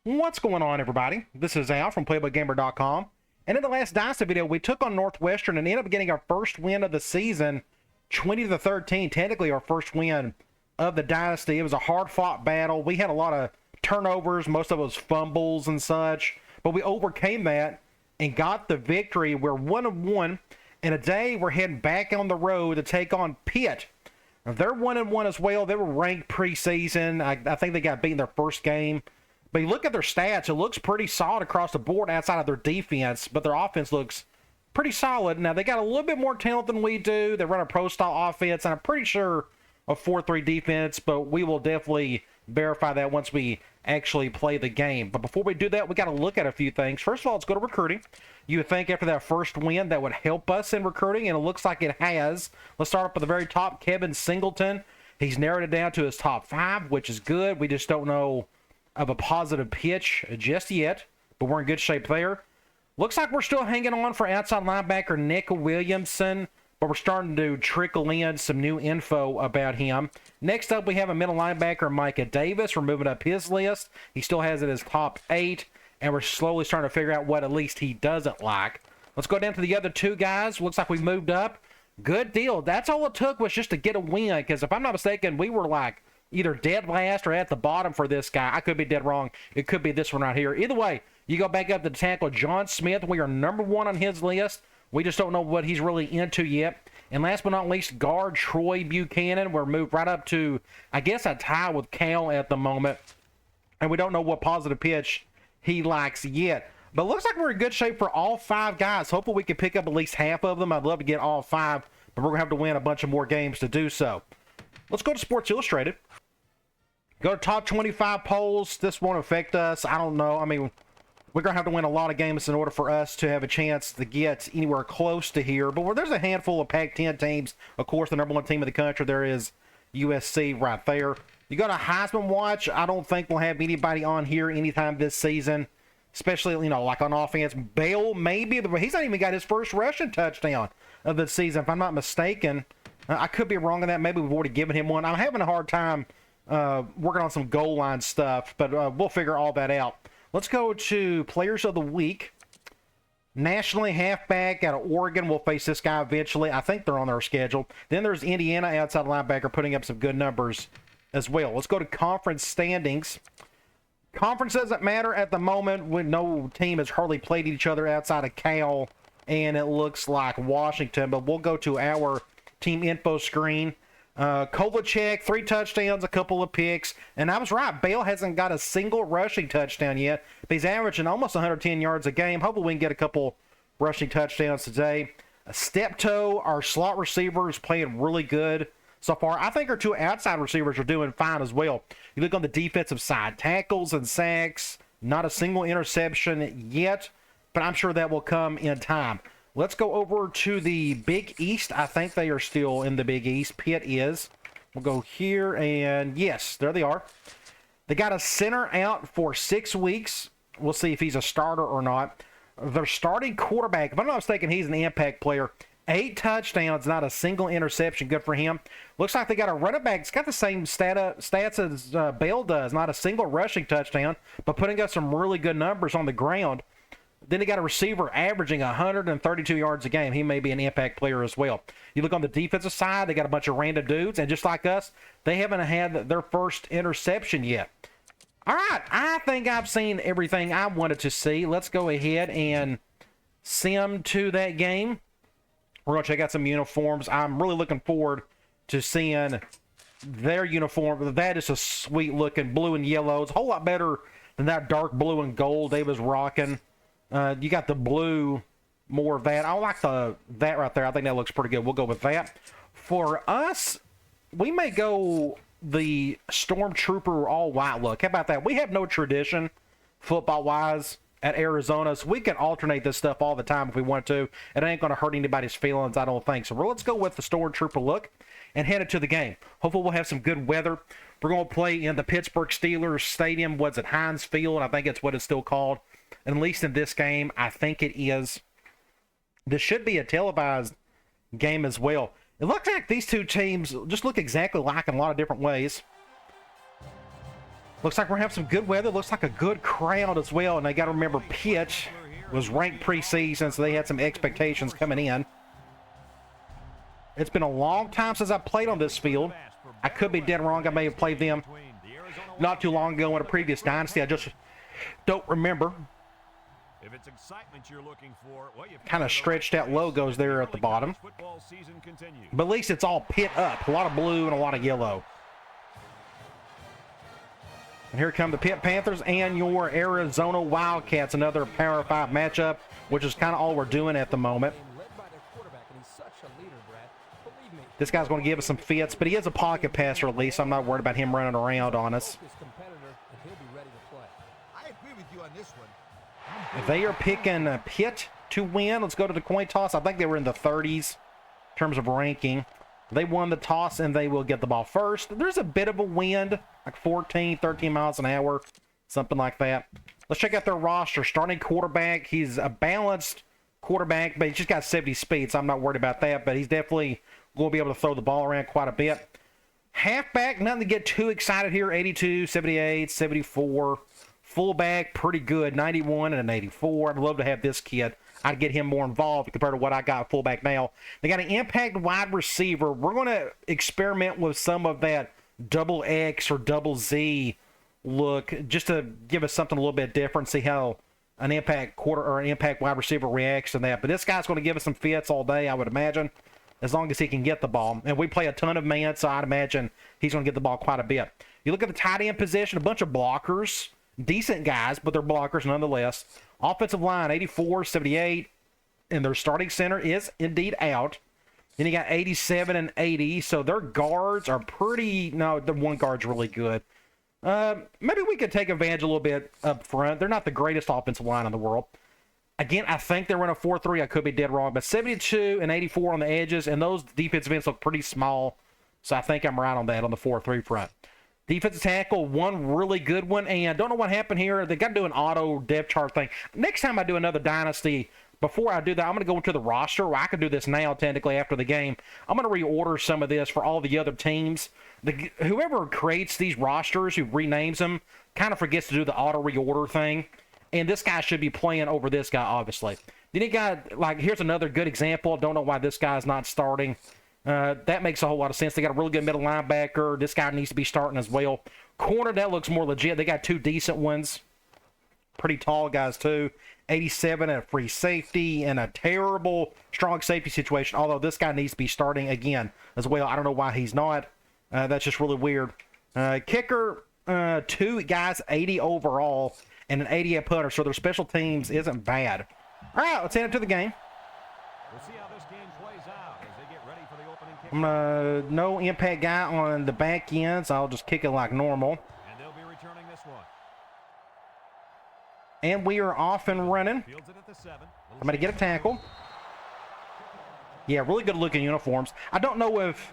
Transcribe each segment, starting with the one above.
What's going on, everybody? This is Al from PlaybookGamer.com. And in the last Dynasty video, we took on Northwestern and ended up getting our first win of the season, 20-13. Technically, our first win of the Dynasty. It was a hard-fought battle. We had a lot of turnovers, most of it was fumbles and such, but we overcame that and got the victory. We're 1-1, and today we're heading back on the road to take on Pitt. Now, they're 1-1 as well. They were ranked preseason. I think they got beaten their first game. But you look at their stats, it looks pretty solid across the board outside of their defense, but their offense looks pretty solid. Now, they got a little bit more talent than we do. They run a pro-style offense, and I'm pretty sure a 4-3 defense, but we will definitely verify that once we actually play the game. But before we do that, we got to look at a few things. First of all, let's go to recruiting. You would think after that first win that would help us in recruiting, and it looks like it has. Let's start up at the very top, Kevin Singleton. He's narrowed it down to his top 5, which is good. We just don't know of a positive pitch just yet, but we're in good shape there. Looks like we're still hanging on for outside linebacker Nick Williamson, but we're starting to trickle in some new info about him. Next up, we have a middle linebacker, Micah Davis. We're moving up his list. He still has it as top 8, and we're slowly starting to figure out what at least he doesn't like. Let's go down to the other two guys. Looks like we moved up. Good deal. That's all it took was just to get a win, because if I'm not mistaken, we were like either dead last or at the bottom for this guy. I could be dead wrong. It could be this one right here. Either way, you go back up to the tackle, John Smith. We are number 1 on his list. We just don't know what he's really into yet. And last but not least, guard Troy Buchanan. We're moved right up to, I guess, a tie with Cal at the moment. And we don't know what positive pitch he likes yet. But it looks like we're in good shape for all 5 guys. Hopefully we can pick up at least half of them. I'd love to get all 5, but we're going to have to win a bunch of more games to do so. Let's go to Sports Illustrated. Go to top 25 polls. This won't affect us. I don't know. I mean, we're going to have to win a lot of games in order for us to have a chance to get anywhere close to here. But there's a handful of Pac-10 teams. Of course, the number 1 team in the country, there is USC right there. You go to Heisman Watch. I don't think we'll have anybody on here anytime this season, especially, like on offense. Bale, maybe, but he's not even got his first rushing touchdown of the season, if I'm not mistaken. I could be wrong on that. Maybe we've already given him one. I'm having a hard time working on some goal line stuff, but we'll figure all that out. Let's go to Players of the Week. Nationally, halfback out of Oregon. We'll face this guy eventually. I think they're on their schedule. Then there's Indiana outside linebacker putting up some good numbers as well. Let's go to conference standings. Conference doesn't matter at the moment when no team has hardly played each other outside of Cal, and it looks like Washington, but we'll go to our team info screen. Kovalchek, 3 touchdowns, a couple of picks. And I was right, Bale hasn't got a single rushing touchdown yet. But he's averaging almost 110 yards a game. Hopefully we can get a couple rushing touchdowns today. Steptoe, our slot receiver, is playing really good so far. I think our 2 outside receivers are doing fine as well. You look on the defensive side, tackles and sacks, not a single interception yet, but I'm sure that will come in time. Let's go over to the Big East. I think they are still in the Big East. Pitt is. We'll go here, and yes, there they are. They got a center out for 6 weeks. We'll see if he's a starter or not. Their starting quarterback, if I'm not mistaken, he's an impact player. 8 touchdowns, not a single interception. Good for him. Looks like they got a running back. It's got the same stats as Bale does. Not a single rushing touchdown, but putting up some really good numbers on the ground. Then they got a receiver averaging 132 yards a game. He may be an impact player as well. You look on the defensive side, they got a bunch of random dudes, and just like us, they haven't had their first interception yet. All right, I think I've seen everything I wanted to see. Let's go ahead and sim to that game. We're going to check out some uniforms. I'm really looking forward to seeing their uniform. That is a sweet-looking blue and yellow. It's a whole lot better than that dark blue and gold they was rocking. You got the blue, more of that. I like that right there. I think that looks pretty good. We'll go with that. For us, we may go the Stormtrooper all white look. How about that? We have no tradition, football-wise, at Arizona, so we can alternate this stuff all the time if we want to. It ain't going to hurt anybody's feelings, I don't think. So let's go with the Stormtrooper look and head into the game. Hopefully we'll have some good weather. We're going to play in the Pittsburgh Steelers Stadium. What's it, Heinz Field? I think it's what it's still called. At least in this game, I think it is. This should be a televised game as well. It looks like these two teams just look exactly alike in a lot of different ways. Looks like we're having some good weather. Looks like a good crowd as well. And they got to remember Pitt was ranked preseason, so they had some expectations coming in. It's been a long time since I played on this field. I could be dead wrong. I may have played them not too long ago in a previous Dynasty. I just don't remember. If it's excitement you're looking for, well, kind of stretched out logos there at the bottom. But at least it's all Pitt up. A lot of blue and a lot of yellow. And here come the Pitt Panthers and your Arizona Wildcats. Another Power 5 matchup, which is kind of all we're doing at the moment. This guy's going to give us some fits, but he is a pocket passer at least. So I'm not worried about him running around on us. They are picking Pitt to win. Let's go to the coin toss. I think they were in the 30s in terms of ranking. They won the toss, and they will get the ball first. There's a bit of a wind, like 14, 13 miles an hour, something like that. Let's check out their roster. Starting quarterback, he's a balanced quarterback, but he's just got 70 speed, so I'm not worried about that. But he's definitely going to be able to throw the ball around quite a bit. Halfback, nothing to get too excited here. 82, 78, 74. Fullback, pretty good, 91 and an 84. I'd love to have this kid. I'd get him more involved compared to what I got at fullback now. They got an impact wide receiver. We're going to experiment with some of that double X or double Z look just to give us something a little bit different, see how an impact quarter or an impact wide receiver reacts to that. But this guy's going to give us some fits all day, I would imagine, as long as he can get the ball. And we play a ton of man, so I'd imagine he's going to get the ball quite a bit. You look at the tight end position, a bunch of blockers. Decent guys, but they're blockers nonetheless. Offensive line, 84, 78, and their starting center is indeed out. Then you got 87 and 80, so their guards are pretty... No, the one guard's really good. Maybe we could take advantage a little bit up front. They're not the greatest offensive line in the world. Again, I think they're in a 4-3. I could be dead wrong, but 72 and 84 on the edges, and those defensive ends look pretty small, so I think I'm right on that on the 4-3 front. Defensive tackle, one really good one, and don't know what happened here. They got to do an auto depth chart thing. Next time I do another Dynasty, before I do that, I'm going to go into the roster. Well, I can do this now, technically, after the game. I'm going to reorder some of this for all the other teams. Whoever creates these rosters, who renames them, kind of forgets to do the auto reorder thing, and this guy should be playing over this guy, obviously. Then you got, like, here's another good example. Don't know why this guy's not starting. That makes a whole lot of sense. They got a really good middle linebacker. This guy needs to be starting as well. Corner, that looks more legit. They got two decent ones. Pretty tall guys, too. 87 and a free safety and a terrible strong safety situation, although this guy needs to be starting again as well. I don't know why he's not. That's just really weird. Kicker, two guys, 80 overall, and an 80 at punter, so their special teams isn't bad. All right, let's head into the game. We'll see how this game plays out as they get ready for the opening kick. I'm no impact guy on the back end, so I'll just kick it like normal. And they'll be returning this one. And we are off and running. Fields it at the 7. I'm going to get a tackle. Yeah, really good looking uniforms. I don't know if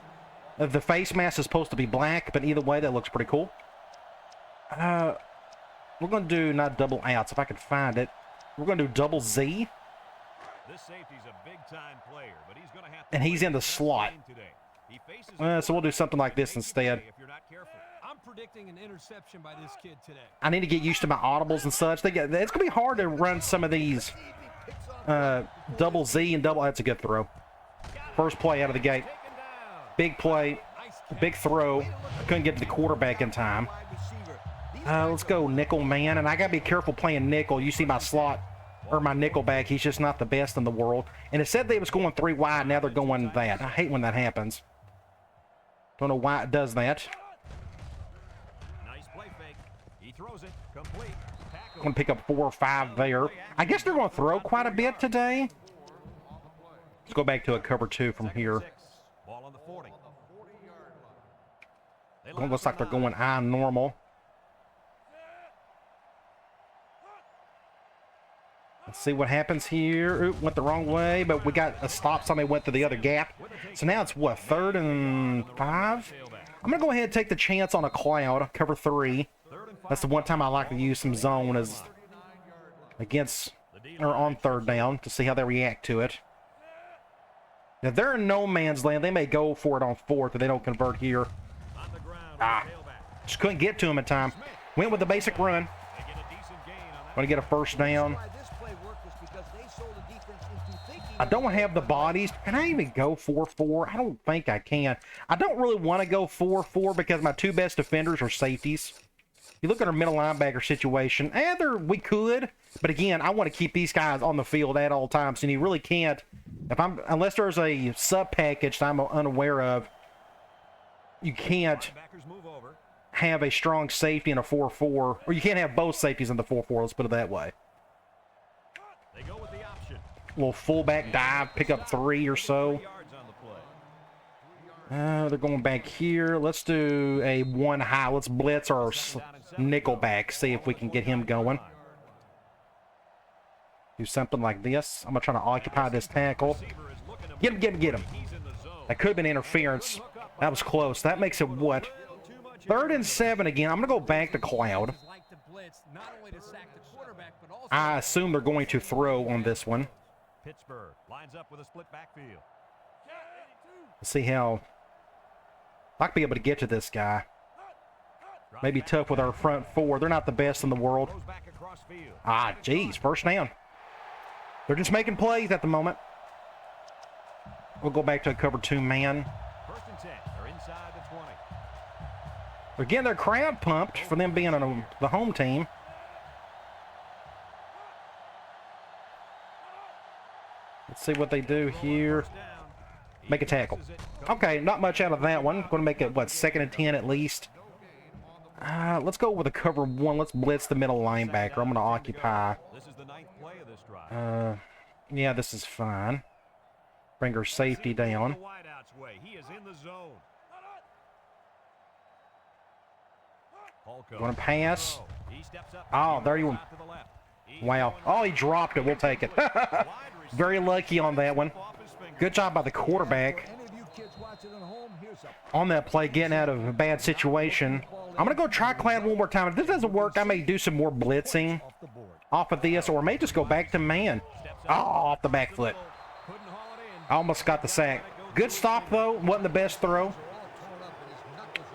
the face mask is supposed to be black, but either way, that looks pretty cool. We're going to do not double outs, if I can find it. We're going to do double Z. This safety's a big-time player, but he's going to have to, and he's in the slot. So we'll do something like this instead. If you're not careful. I'm predicting an interception by this kid today. I need to get used to my audibles and such. It's going to be hard to run some of these double Z and double. That's a good throw. First play out of the gate. Big play. Big throw. I couldn't get to the quarterback in time. Let's go nickel man. And I got to be careful playing nickel. You see my slot or my nickel back. He's just not the best in the world. And it said they was going 3 wide. Now they're going that. I hate when that happens. Don't know why it does that. Nice play fake. He throws it complete. I'm going to pick up 4 or 5 there. I guess they're going to throw quite a bit today. Let's go back to a cover 2 from here. Ball on the 40. It looks like they're going eye normal. Let's see what happens here. Oop, went the wrong way, but we got a stop sign. They went to the other gap. So now it's what, 3rd and 5? I'm going to go ahead and take the chance on a cloud, cover 3. That's the one time I like to use some zone as against or on 3rd down to see how they react to it. Now they're in no man's land. They may go for it on 4th if they don't convert here. Just couldn't get to him in time. Went with the basic run. They get a decent gain on that. Want to get a first down. Why this play worked was because they sold the defense into thinking I don't have the bodies. Can I even go 4-4? I don't think I can. I don't really want to go 4-4 because my two best defenders are safeties. You look at our middle linebacker situation, we could, but again, I want to keep these guys on the field at all times, and you really can't, unless there's a sub package that I'm unaware of, you can't Linebackers move over. have a strong safety in a 4-4, or you can't have both safeties in the 4-4, let's put it that way. They go with the option. Little fullback dive, pick up 3 or so. Yards on the play. They're going back here. Let's do a 1 high. Let's blitz our nickel back, see if we can get him going. Do something like this. I'm going to try to occupy this tackle. Get him, get him, get him. That could have been interference. That was close. That makes it what? 3rd and 7 again. I'm going to go back to Cloud. I assume they're going to throw on this one. Pittsburgh lines up with a split backfield. Let's see how I could be able to get to this guy. Maybe tough with our front 4. They're not the best in the world. Goes back across field. Ah, geez, first down. They're just making plays at the moment. We'll go back to a cover 2 man. 1st and 10. They're inside the 20. They're getting their crowd pumped for them being on the home team. Let's see what they do here. First down. Make a tackle. Okay, not much out of that one. Going to make it, what, 2nd and 10 at least. Let's go with a cover 1. Let's blitz the middle linebacker. I'm going to occupy. This is the 9th play of this drive. Yeah, this is fine. Bring her safety down. The wideout's way. He is in the zone. Holco. Want to pass? He steps up. Oh, there you Out to the left. He's Wow. going Oh, he dropped it. We'll take it. wide receiver. Very lucky on that one. Off his finger. Good job by the quarterback any of you kids watching at home, here's a on that play, getting out of a bad situation. I'm going to go try Cloud one more time. If this doesn't work, I may do some more blitzing off the board. off of this, or I may just go back to man. Oh, off the back foot. Couldn't haul it in. I almost got the sack. Good stop, though. Wasn't the best throw.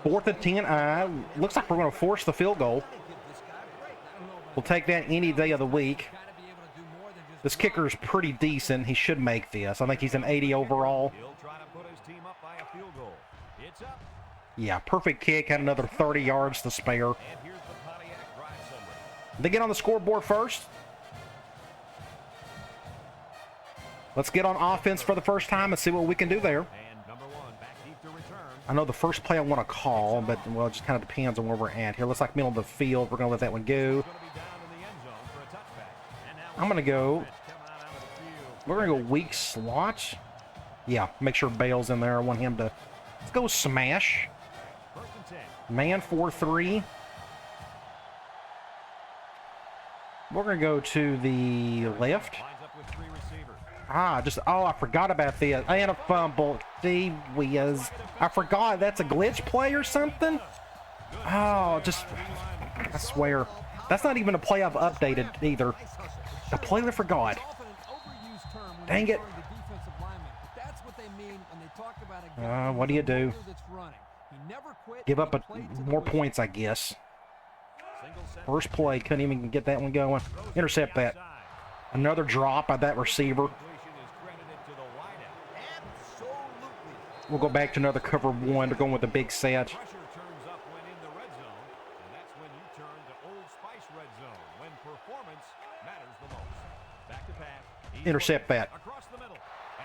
4th and 10. Looks like we're going to force the field goal. We'll take that any day of the week. This kicker's pretty decent. He should make this. I think he's an 80 overall. He'll try to put his team up by a field goal. It's up. Yeah, perfect kick. Had another 30 yards to spare. And here's the Pontiac drive summary. They get on the scoreboard first. Let's get on offense for the first time and see what we can do there. And number 1 back deep to return. I know the first play I want to call, but, well, it just kind of depends on where we're at here. Looks like middle of the field. We're going to let that one go. Going to be down in the end zone for a touchback. And now I'm going to go. coming out of the field. We're going to go weak slot. Yeah, make sure Bale's in there. I want him to. Let's go smash. 1st and 10. Man 4-3. We're going to go to the left. Lines up with 3 receivers. I forgot about this. And a fumble. Gee whiz. I forgot. That's a glitch play or something? Oh, I swear. That's not even a play I've updated either. A play I forgot. Dang it. What do you do? Give up more points, I guess. Single set. First play, couldn't even get that one going. Intercept that. Another drop by that receiver. Completion is credited to the wideout. Absolutely. We'll go back to another cover 1. They're going with a big set. Pressure turns up when in the red zone, and that's when you turn to Old Spice red zone, when performance matters the most. Back to pass. He's Intercept going that. across the middle.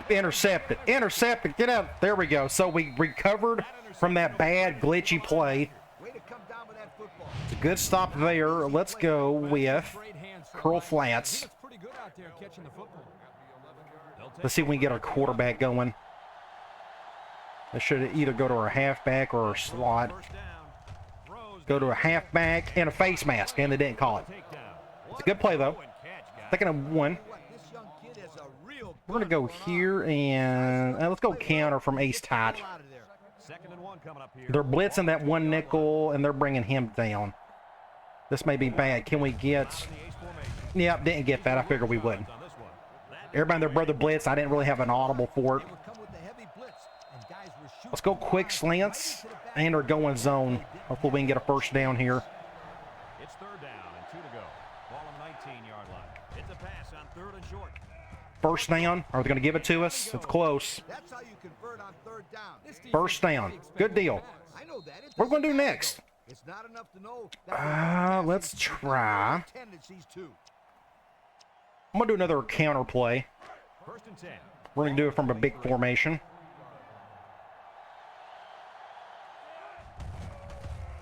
Intercept it. Intercept it. Get out. There we go. So we recovered from that bad glitchy play. Way to come down with that football. It's a good stop there. Let's go with curl flats. Pretty good out there catching the football. Let's see if we can get our quarterback going. That should either go to our halfback or our slot. First down. Throws Go to a halfback and a face mask, and they didn't call it. takedown. It's a good play, though. Throw and catch, guys. Second and 1. What, this young kid has a real We're going to go here, and let's go counter from ace tight. out of there. 2nd and 1 coming up here. They're blitzing that 1 nickel, and they're bringing him down. This may be bad. Can we get... The ace formation. Yep, didn't get that. I figured we wouldn't. On this one. That Everybody and their brother blitz. I didn't really have an audible for it. They would come with the heavy blitz, and guys were shooting. Let's go quick slants, and they're going zone. Hopefully we can get a first down here. 19-yard line. It's a pass on 3rd and short. First down. Are they going to give it to us? It's close. That's how you convert on 3rd down. First down. Good deal. I know that. What are we going to do next? It's not enough to know that Let's try. tendencies too. I'm going to do another counter play. 1st and 10. We're going to do it from a big formation.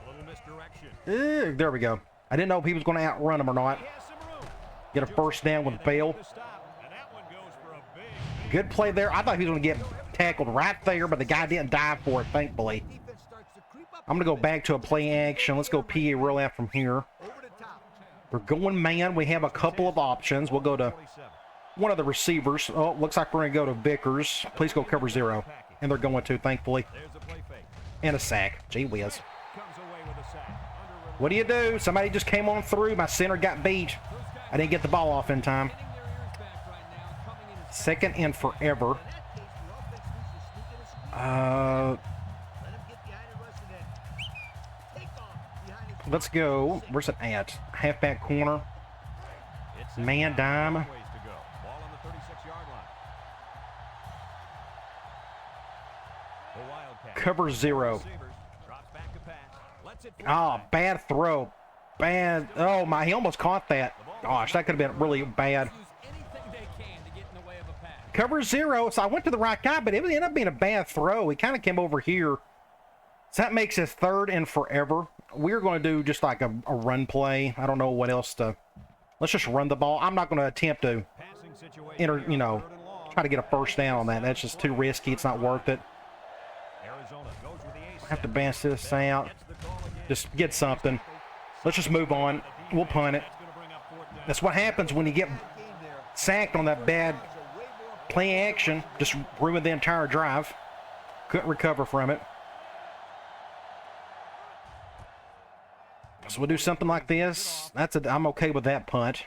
A little misdirection. There we go. I didn't know if he was going to outrun him or not. He has some room. Get a first down with bail. To stop, and that one goes for a big Good play there. I thought he was going to get tackled right there, but the guy didn't dive for it, thankfully. Defense starts to creep up. I'm going to go back to a play action. Let's go PA roll out from here. Over the top. We're going man. We have a couple of options. We'll go to 27. one of the receivers. Oh, looks like we're going to go to Vickers. Please go cover 0. And they're going to, thankfully. There's a play fake. And a sack. Gee whiz. Comes away with a sack. Under What do you do? Somebody just came on through. My center got beat. I didn't get the ball off in time. Second and forever. Let's go. Where's it at? Halfback corner. It's Man dime. ways to go. Ball on the 36-yard line. The Wildcats. Cover 0. Receivers. Drops back to pass. Lets it Oh, fly. bad throw. Bad. Oh, my. He almost caught that. Gosh, that could have been really bad. Use anything they can to get in the way of a pass. Cover 0. So I went to the right guy, but it ended up being a bad throw. He kind of came over here. So that makes us 3rd and forever. We're going to do just like a run play. I don't know what else to. Let's just run the ball. I'm not going to attempt to Passing situation enter, here, you know, 3rd and long. try to get a first down on that. That's just too risky. It's not worth it. Arizona goes with the ace. I have to bounce this out. Gets the call again. Just get something. Let's just move on. We'll punt it. That's gonna bring up 4th down. That's what happens when you get sacked on that bad play action. Just ruin the entire drive. Couldn't recover from it. So we'll do something like this. I'm okay with that punt.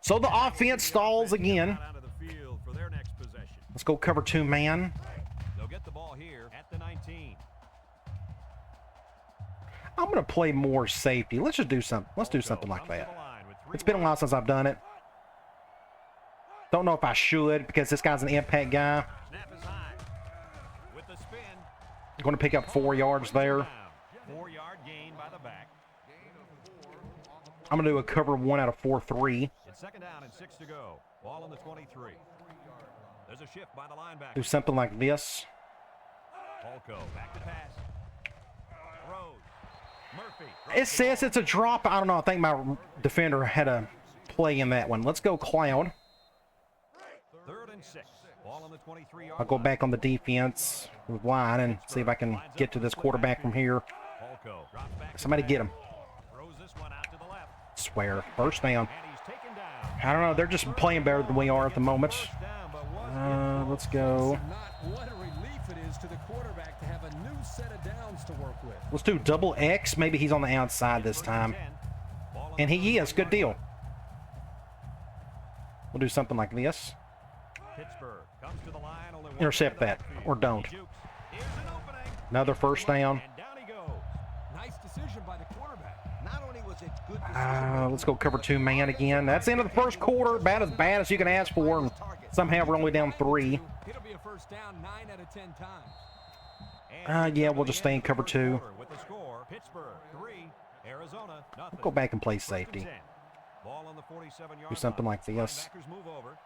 So the offense stalls again. Out onto the field for their next possession. Let's go cover 2 man. They'll get the ball here at the 19. I'm gonna play more safety. Let's just do something. Let's do something like Comes to that. the line with 3 It's been a while since I've done it. Don't know if I should because this guy's an impact guy. Snap is high. With the spin. I'm going to pick up 4 yards there. 4-yard gain by the back. I'm going to do a cover 1 out of 4-3. It's 2nd down and 6 to go. Ball on the 23. There's a shift by the linebacker. Do something like this. Polko back to pass. Rose. Murphy. It says it's a drop. I don't know. I think my defender had a play in that one. Let's go Cloud. 3rd and 6. Ball on the 23-yard I'll go back on the defense with line and see if I can get to this quarterback from here. Polko drops back. Somebody get him. Throws this one out to the left. Swear. First down. And he's taken down. I don't know. They're just playing better than we are at the moment. First down, but was Let's go. Not what a relief it is to the quarterback to have a new set of downs to work with. Let's do double X. Maybe he's on the outside this time. And he is. Good deal. We'll do something like this. Pittsburgh comes to the line, only one Intercept man in that, the or backfield. don't. He jukes. Here's an opening. Another first down. And down he goes. Nice decision by the quarterback. Not only was it good decision, Let's go cover 2 man again. That's the end of the first quarter. About as bad as you can ask for. And somehow we're only down 3. It'll be a first down 9 out of 10 times. Yeah, we'll just stay in cover 2. With the score, Pittsburgh 3, Arizona nothing. Go back and play First and safety. 10. Ball on the 47-yard Do something line. like this. Linebackers move over.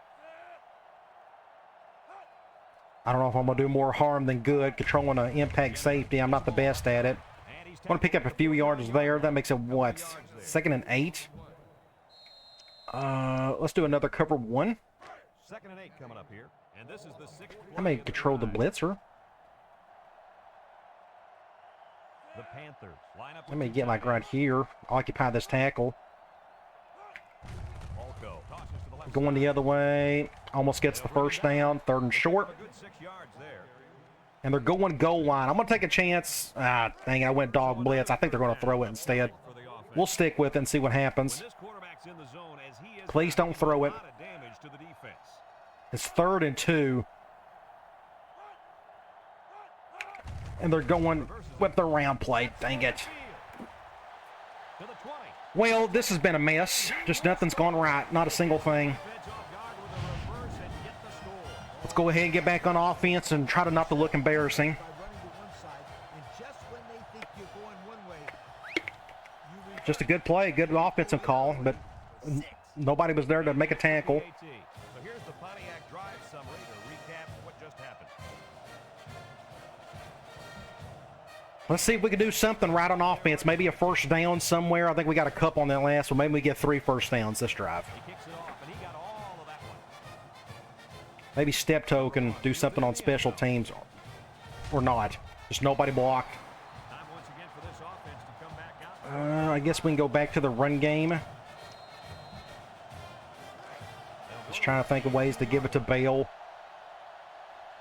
I don't know if I'm going to do more harm than good controlling an impact safety. I'm not the best at it. And he's I'm going to pick up a few yards there. That makes it what? 2nd and 8? Let's do another cover 1. 2nd and 8 coming up here. And this is the 6th. I may control the blitzer. The Panthers line up. Let me get like right here. Occupy this tackle. Polko tosses to the left Going the other way. Almost gets the first down. 3rd and short. A good 6 yards there. And they're going goal line. I'm going to take a chance. Dang it. I went dog blitz. I think they're going to throw it instead. For the offense. We'll stick with it and see what happens. When this quarterback's in the zone, as he is, Please don't throw it. a lot of damage to the defense. It's 3rd and 2. And they're going with the round play. Dang it. To the 20. Well, this has been a mess. Just nothing's gone right. Not a single thing. Defense off guard with a reverse and get the score. Let's go ahead and get back on offense and try to not to look embarrassing. By running to one side, and just when they think you're going one way, you reach Just a good play, good offensive call, but nobody was there to make a tackle. So here's the Pontiac drive summary to recap what just happened. Let's see if we can do something right on offense. Maybe a first down somewhere. I think we got a couple on that last one. Maybe we get 3 first downs this drive. He kicks it off, and he got all of that one. Maybe Steptoe can do something on special teams or not. Just nobody blocked. Time once again for this offense to come back out. I guess we can go back to the run game. Just trying to think of ways to give it to Bale.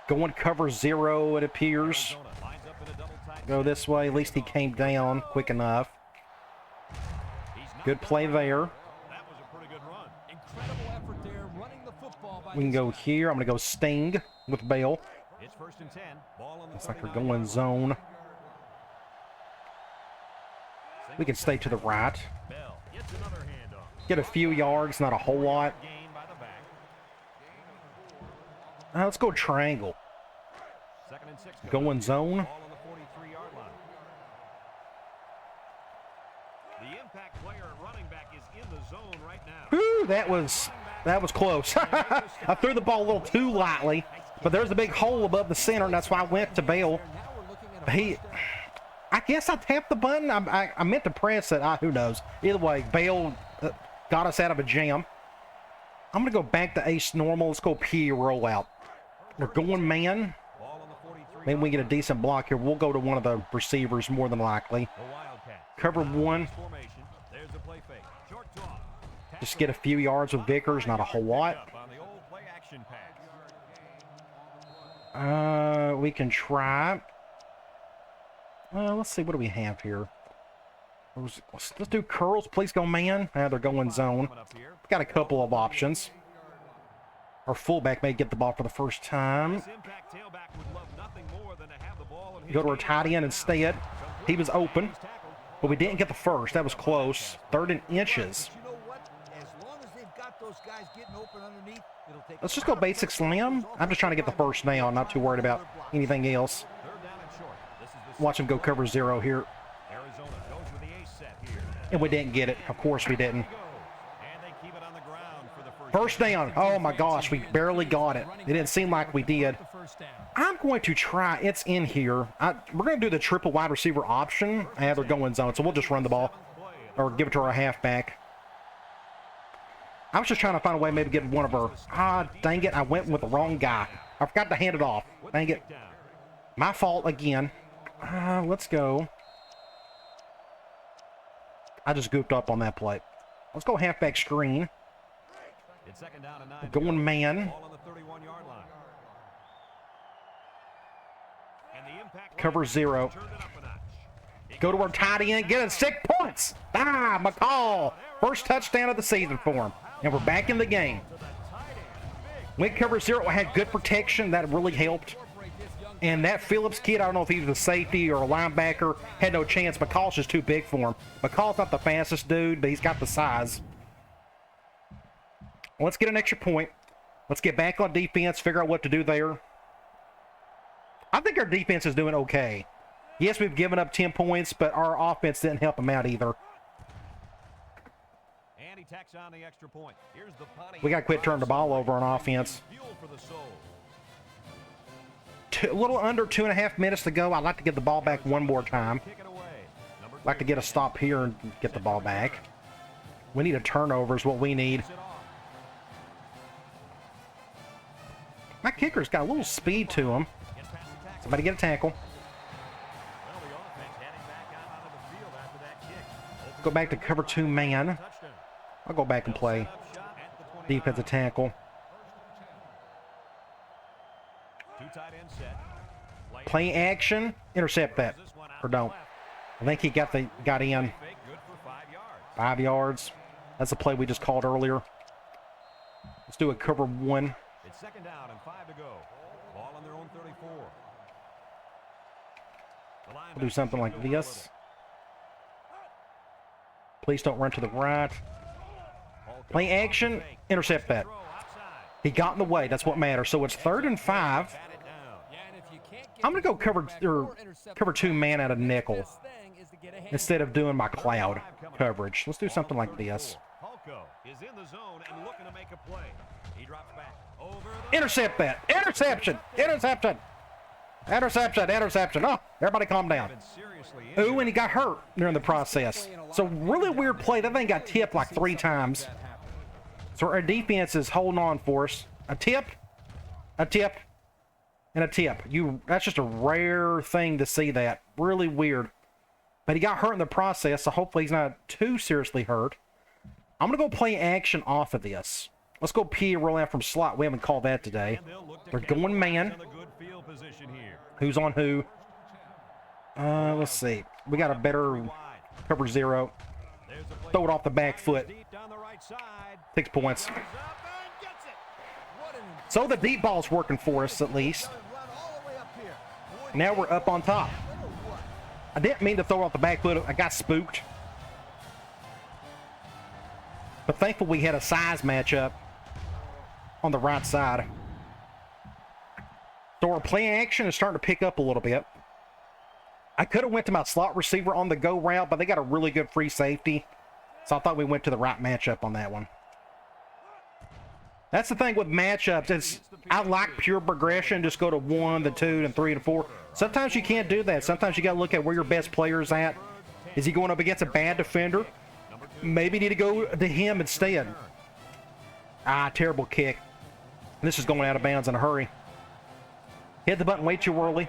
Going cover 0, it appears. Arizona lines up in a double tight Go this way. At least he came down quick enough. He's not Good play there. That was a pretty good run. Incredible effort there, running the football by We can his go guy. here. I'm going to go Sting with Bale. It's 1st and 10. Ball on the Looks like we're 39 going yard zone. line. We can stay to the right. Bell gets another handoff. Get a few yards, not a whole lot. Gain by the back. Let's go triangle. 2nd and 6. Going zone. Ball on the 43-yard line. The impact player at running back is in the zone right now. Whew, that was close. I threw the ball a little too lightly, but there's a big hole above the center, and that's why I went to Bale. Now we're looking at a He, first down. I guess I tapped the button. I meant to press it. Who knows? Either way, Bale got us out of a jam. I'm going to go back to ace normal. Let's go P rollout. We're going man. Ball on the 43. Maybe we get a decent block here. We'll go to one of the receivers more than likely. The Wildcats. Cover 1. Formation. There's the play fake. Short toss. Just get a few yards with Vickers, not a whole lot. Up on the old play action pass. We can try. Let's see. What do we have here? Let's do curls. Please go man. They're going zone. Coming up here. Got a couple of options. Our fullback may get the ball for the first time. This impact tailback would love nothing more than to have the ball in his Go to our hands. tight end instead. He was open, He's tackled. but we didn't get the first. That was close. 3rd and inches. But you know what? As long as they've got those guys getting open underneath, it'll take. Let's just go basic slam. I'm just trying to get the first down. Not too worried about anything else. 3rd down and short. This is the Watch him go cover 0 here. Arizona goes with the ace set here. And we didn't get it. Of course we didn't. Go. And they keep it on the ground for the First down. Oh my gosh, we barely got it. It didn't seem like we did. The first down. I'm going to try. It's in here. We're going to do the triple wide receiver option. They're going zone, so we'll just run the ball or give it to our halfback. I was just trying to find a way maybe get one of our. Dang it. I went with the wrong guy. I forgot to hand it off. Dang it. My fault again. Let's go. I just goofed up on that play. Let's go halfback screen. It's 2nd down and 9. Going man. Ball on the 31-yard line. And the impact Cover 0. turned it up a notch. Go to our tight end. Get it. 6 points. McCall. First touchdown of the season for him. And we're back in the game. Went cover 0. Had good protection. That really helped. And that Phillips kid, I don't know if he was a safety or a linebacker, had no chance. McCall's just too big for him. McCall's not the fastest dude, but he's got the size. Let's get an extra point. Let's get back on defense, figure out what to do there. I think our defense is doing okay. Yes, we've given up 10 points, but our offense didn't help them out either. And he tacks on the extra point. Here's the Pontiac. We got to quit turning the ball over on offense. Fuel for the soul. A little under 2.5 minutes to go. I'd like to get the ball back one more time. Kick it away. Number I'd like to get a stop here and get the ball back. We need a turnover is what we need. takes it off. My kicker's got a little speed to him. Gets past the tackle. Somebody get a tackle. Well, the offense heading back out onto the field after that kick. Go back to cover 2 man. Touchdown. I'll go back and play Set up shop at the 29. defensive tackle. Two tight end set. Play action. Intercept that. This one out Or to the don't. left. I think he got in. Fake good for 5 yards. 5 yards. That's the play we just called earlier. Let's do a cover 1. It's 2nd down and 5 to go. Ball on their own 34. The We'll do something like this. Please don't run to the right. Play action. Intercept that. He got in the way. That's what matters. So it's 3rd and 5. I'm going to go cover 2 man out of nickel instead of doing my cloud coverage. Let's do something like this. Intercept that. Interception. Interception. Interception. Interception. Oh, everybody calm down. Ooh, and he got hurt during the process. So really weird play. That thing got tipped like 3 times. So our defense is holding on for us. A tip, and a tip. That's just a rare thing to see that. Really weird. But he got hurt in the process, so hopefully he's not too seriously hurt. I'm going to go play action off of this. Let's go P roll out from slot. We haven't called that today. They're going man. Who's on who? Let's see. We got a better cover 0. Throw it off the back foot. 6 points. So the deep ball's working for us at least. Now we're up on top. I didn't mean to throw it off the back foot. I got spooked. But thankfully we had a size matchup on the right side. So our play action is starting to pick up a little bit. I could have went to my slot receiver on the go route, but they got a really good free safety. So I thought we went to the right matchup on that one. That's the thing with matchups. I like pure progression. Just go to 1, then 2, then 3, and 4. Sometimes you can't do that. Sometimes you got to look at where your best player is at. Is he going up against a bad defender? Maybe you need to go to him instead. Terrible kick. This is going out of bounds in a hurry. Hit the button way too early.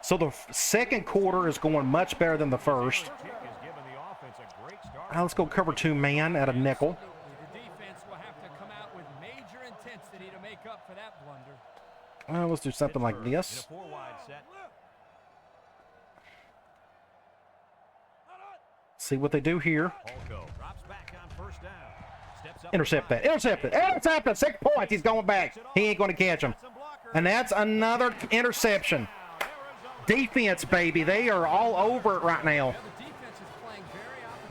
So the second quarter is going much better than the first. Let's go cover 2 man at a nickel. The defense will have to come out with major intensity to make up for that blunder. Let's do something like this. See what they do here. Intercept that. Intercept it. Intercept it. 6 points. He's going back. He ain't going to catch him. And that's another interception. Defense, baby. They are all over it right now.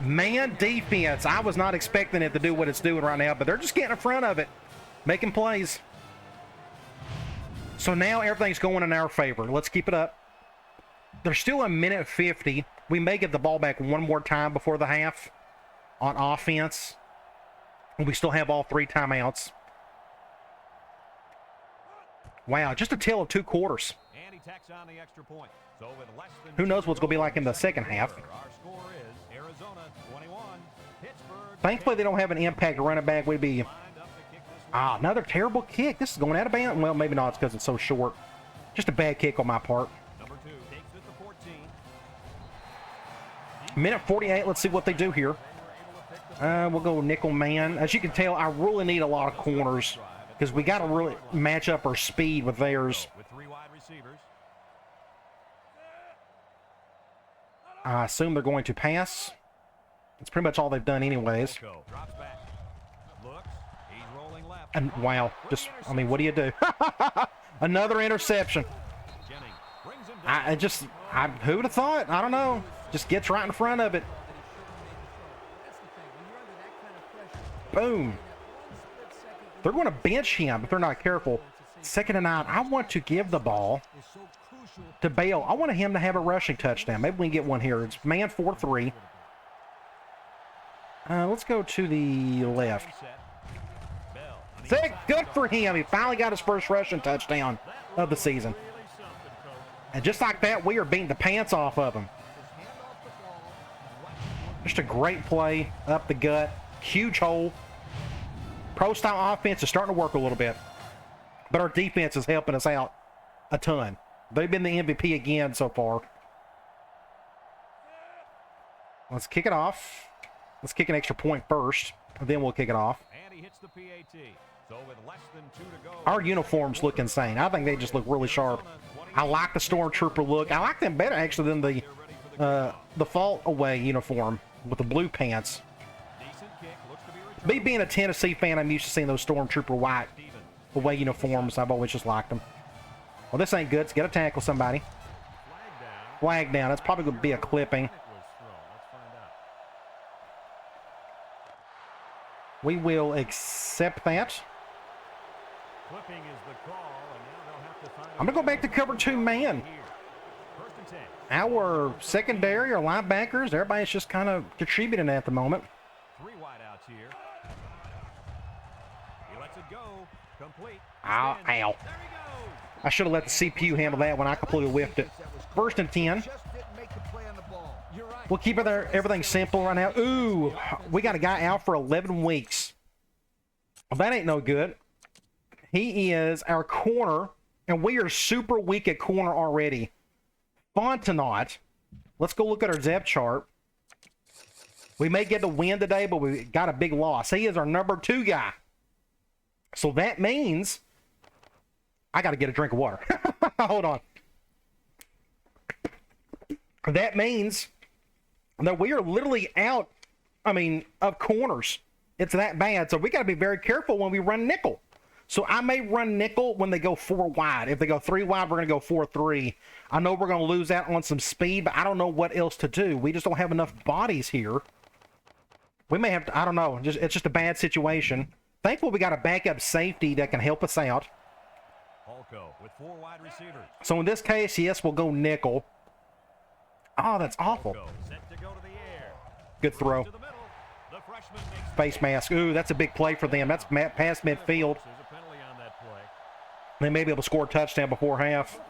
Man defense. I was not expecting it to do what it's doing right now, but they're just getting in front of it, making plays. So now everything's going in our favor. Let's keep it up. There's still 1:50. We may get the ball back one more time before the half on offense. We still have all 3 timeouts. Wow, just a tale of 2 quarters. Who knows what's going to be like in the second half. Thankfully, they don't have an impact running back. We'd be... another terrible kick. This is going out of bounds. Well, maybe not. It's because it's so short. Just a bad kick on my part. Minute 48. Let's see what they do here. We'll go nickel man. As you can tell, I really need a lot of corners because we got to really match up our speed with theirs. I assume they're going to pass. It's pretty much all they've done anyways. And wow, what do you do? Another interception. Who would have thought? I don't know. Just gets right in front of it. Boom. They're going to bench him if they're not careful. 2nd and 9. I want to give the ball to Bale. I want him to have a rushing touchdown. Maybe we can get one here. It's man 4-3. Let's go to the left. Good for him. He finally got his first rushing touchdown of the season. And just like that, we are beating the pants off of him. Just a great play up the gut. Huge hole. Pro-style offense is starting to work a little bit. But our defense is helping us out a ton. They've been the MVP again so far. Let's kick it off. Let's kick an extra point first, and then we'll kick it off. And he hits the PAT. So with less than 2 to go, our uniforms look insane. I think they just look really sharp. I like the Stormtrooper look. I like them better, actually, than the Fall Away uniform with the blue pants. Me being a Tennessee fan, I'm used to seeing those Stormtrooper white away uniforms. I've always just liked them. Well, this ain't good. Let's get a tackle, somebody. flag down. That's probably going to be a clipping. It was thrown. Let's find out. We will accept that. Clipping is the call, and now they'll have to find I'm going to go back to cover 2 man. here. First and 10. Our secondary, our linebackers, everybody's just kind of contributing at the moment. 3 wideouts here. He lets it go. Complete. Ow, Spin. ow. There he goes. I should have let the CPU handle that one. I completely whiffed it. First and 10. Just didn't make the play on the ball. You're right. We'll keep it there, everything simple right now. Ooh, we got a guy out for 11 weeks. Well, that ain't no good. He is our corner, and we are super weak at corner already. Fontenot. Let's go look at our depth chart. We may get a win today, but we got a big loss. He is our number 2 guy. So that means I got to get a drink of water. Hold on. That means that we are literally out, of corners. It's that bad. So we got to be very careful when we run nickel. So I may run nickel when they go 4 wide. If they go 3 wide, we're going to go 4-3. I know we're going to lose out on some speed, but I don't know what else to do. We just don't have enough bodies here. We may have to, I don't know. It's just a bad situation. Thankful we got a backup safety that can help us out. Holko with 4 wide receivers. So in this case, yes, we'll go nickel. Oh, that's awful. Holko set to go to the air. Good throw. To the middle. The freshman makes the Face mask. Ooh, that's a big play for them. That's past midfield. There's a penalty on that play. They may be able to score a touchdown before half.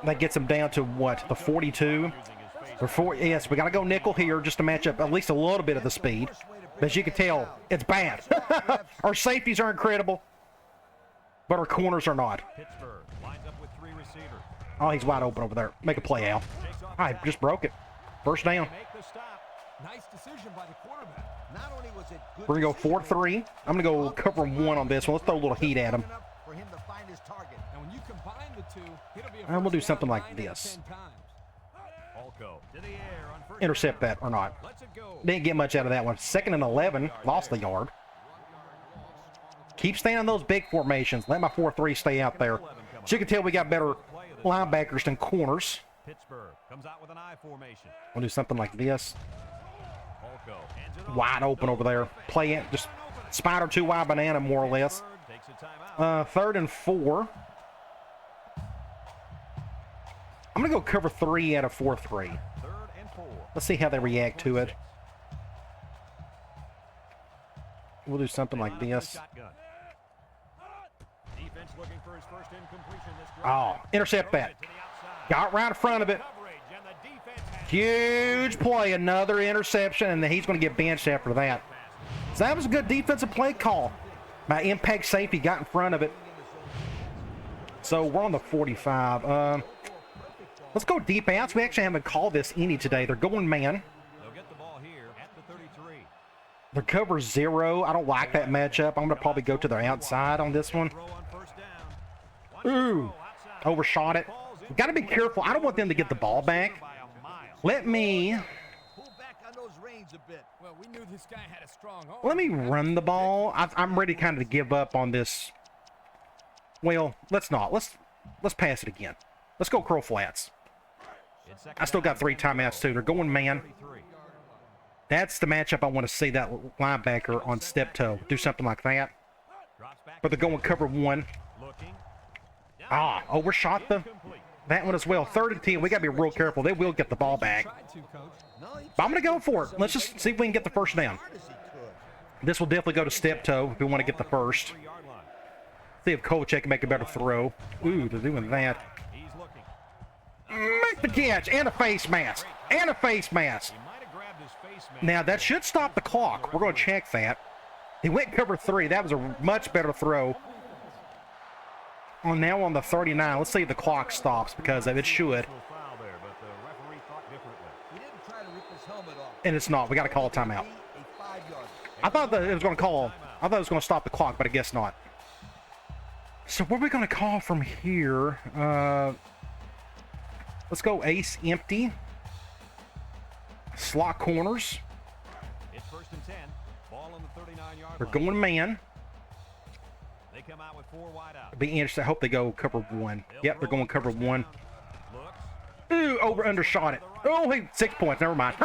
That gets them down to what? The 42? Using his face. Or 4. Yes, we got to go nickel here just to match up at least a little bit of the speed. But as you can tell, it's bad. Our safeties are incredible, but our corners are not. Pittsburgh lines up with 3 receivers. Oh, he's wide open over there. Make a play, Al. Takes off I the just broke it. First down. Make the stop. Nice decision by the quarterback. Not only was it good We're going to go 4-3. I'm going to go cover 1 on this one. Let's throw a little heat at him. for him to find his target. And when you combine the two, it'll be a And we'll do first something down like 9 out of this. 10 times. Holko to the air on first Intercept down. that or not. Let's it go. Didn't get much out of that one. 2nd and 11. Lost the yard. Keep staying on those big formations. Let my 4-3 stay out there. So you can tell we got better linebackers than corners. Pittsburgh comes out with an I formation. We'll do something like this. Holko hands it Wide open over there. Play it. Just spider 2 wide banana, more or less. Takes a timeout. 3rd and 4. I'm going to go cover 3 out of 4-3. 3rd and 4. Let's see how they react to it. We'll do something like this. Shotgun. Defense looking for his first incompletion this Oh, drive. intercept Throws that. it to the outside. Got right in front of it. Coverage, and the defense has Huge play. Another interception, and he's going to get benched after that. So that was a good defensive play call. My impact safety got in front of it. So we're on the 45. Let's go deep outs. We actually haven't called this any today. They're going man. They'll get the ball here at the 33. They're cover 0. I don't like that matchup. I'm going to probably go to their outside on this one. Throw on first down. Watch the Ooh, throw outside. overshot it. We got to be careful. I don't want them to get the ball back. By a mile. Let me Pull back on those reins a bit. Well, we knew this guy had a strong arm. let me run the ball. I'm ready kind of to give up on this. Well, let's not. Let's pass it again. Let's go curl flats. It's second I still down got 3 timeouts too. They're going man. 33. That's the matchup I want to see, that linebacker on step toe. Do something like that. Drops back. But they're going cover 1. Looking. Ah, overshot the Incomplete. that one as well. 3rd and 10. We got to be real careful. They will get the ball back. Tried to, coach. No, he But I'm going to go for it. Let's just see if we can get the first down. hard as he could. This will definitely go to step toe if we want to get the first. 3-yard line. See if Kolchak can make a better throw. Ooh, they're doing that. He's looking. Make the catch. And a face mask. And a face mask. He might have grabbed his face mask. Now, that should stop the clock. We're going to check that. He went cover 3. That was a much better throw. Now on the 39. Let's see if the clock stops because it should. Foul there, but the referee thought differently. He didn't try to rip his helmet off. And it's not. We got to call a timeout. A 5-yarder. I thought that it was going to call. I thought it was going to stop the clock, but I guess not. So what are we going to call from here? Let's go ace empty. Slot corners. It's 1st and 10. Ball on the 39-yard They're line. going man. They come out with 4 wide out. Be interesting. I hope they go cover 1. Yep, they're going cover 1. Looks. Ooh, undershot it. Oh, 6 points. Never mind.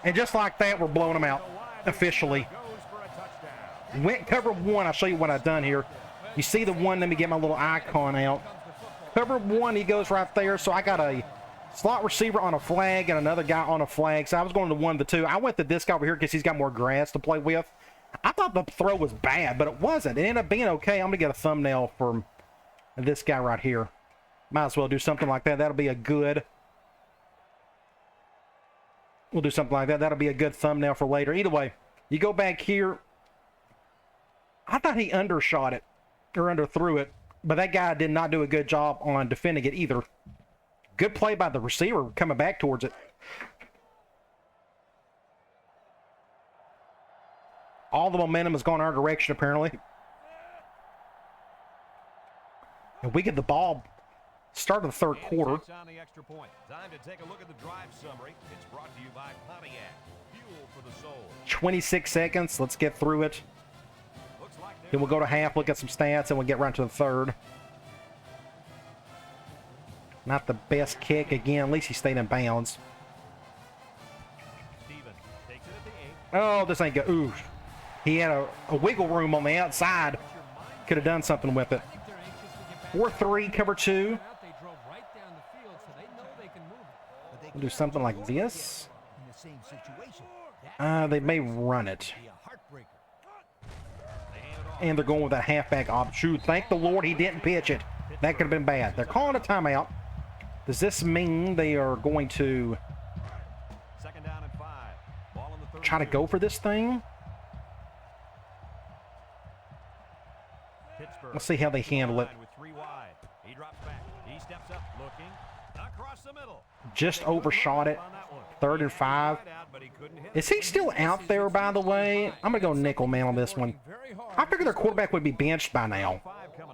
And just like that, we're blowing them out officially. Goes for a touchdown. Went cover 1. I'll show you what I've done here. You see the 1. Let me get my little icon out. Cover 1, he goes right there. So I got a slot receiver on a flag and another guy on a flag. So I was going to 1 of the 2. I went to this guy over here because he's got more grass to play with. I thought the throw was bad, but it wasn't. It ended up being okay. I'm going to get a thumbnail from this guy right here. Might as well do something like that. That'll be a good... We'll do something like that. That'll be a good thumbnail for later. Either way, you go back here. I thought he undershot it or underthrew it, but that guy did not do a good job on defending it either. Good play by the receiver coming back towards it. All the momentum has gone our direction, apparently. And we get the ball start of the third quarter. On the extra point. Time to take a look at the drive summary. It's brought to you by Pontiac. Fuel for the soul. 26 seconds. Let's get through it. Looks like Then we'll go to half, look at some stats, and we'll get right to the third. Not the best kick. Again, at least he stayed in bounds. Steven takes it at the 8. Oh, this ain't good. Ooh. He had a wiggle room on the outside. Could have done something with it. 4-3, cover 2. We'll do something like this. In the same situation, They may run it. be a heartbreaker. And they're going with a halfback option. Shoot, thank the Lord he didn't pitch it. That could have been bad. They're calling a timeout. Does this mean they are going to 2nd down and 5. Ball in the third. try to go for this thing? Pittsburgh. Let's see how they handle it. With 3 wide. He drops back. He steps up, looking across the middle. Just overshot it. On that one. 3rd and 5. Right out, but he couldn't hit Is he still out there, by the way? I'm going to go nickel man on this one. I figured their quarterback would be benched by now.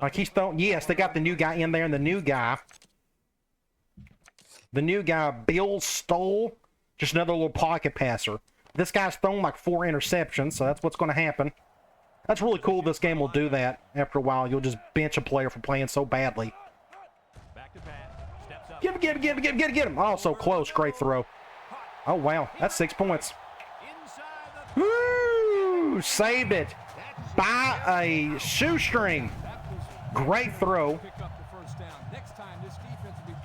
Like he's throwing. Yes, they got the new guy in there, and the new guy, Bill Stoll, just another little pocket passer. This guy's thrown like 4 interceptions, so that's what's going to happen. That's really cool. This game will do that. After a while, you'll just bench a player for playing so badly. Back to Pat. Steps up. Get him. Oh, so close. Great throw. Oh, wow. That's 6 points. Inside the Woo! Saved it by a shoestring. Great throw.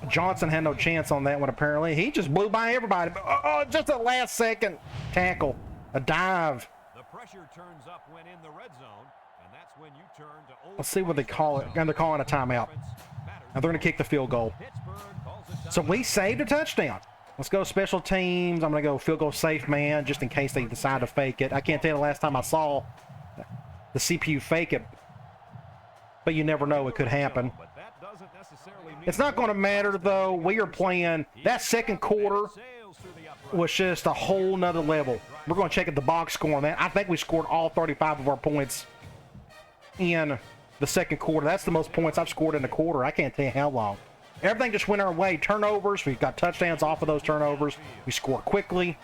Johnson had no chance on that one, apparently. He just blew by everybody. Oh, just a last-second tackle. A dive. The pressure turns up when in the red zone, and that's when you turn to Old Let's see what they Spice call red it. zone. And they're calling a timeout. Now they're going to kick the field goal. Pittsburgh calls it So time. we saved a touchdown. Let's go special teams. I'm going to go field goal safe man just in case they decide to fake it. I can't tell you the last time I saw the CPU fake it. But you never know. It could happen. But that doesn't necessarily mean It's not going to matter, though. We are playing. That second quarter sails through the upright. was just a whole nother level. We're going to check at the box score on that. I think we scored all 35 of our points in the second quarter. That's the most points I've scored in a quarter. I can't tell you how long. Everything just went our way. Turnovers. We've got touchdowns off of those turnovers. We score quickly.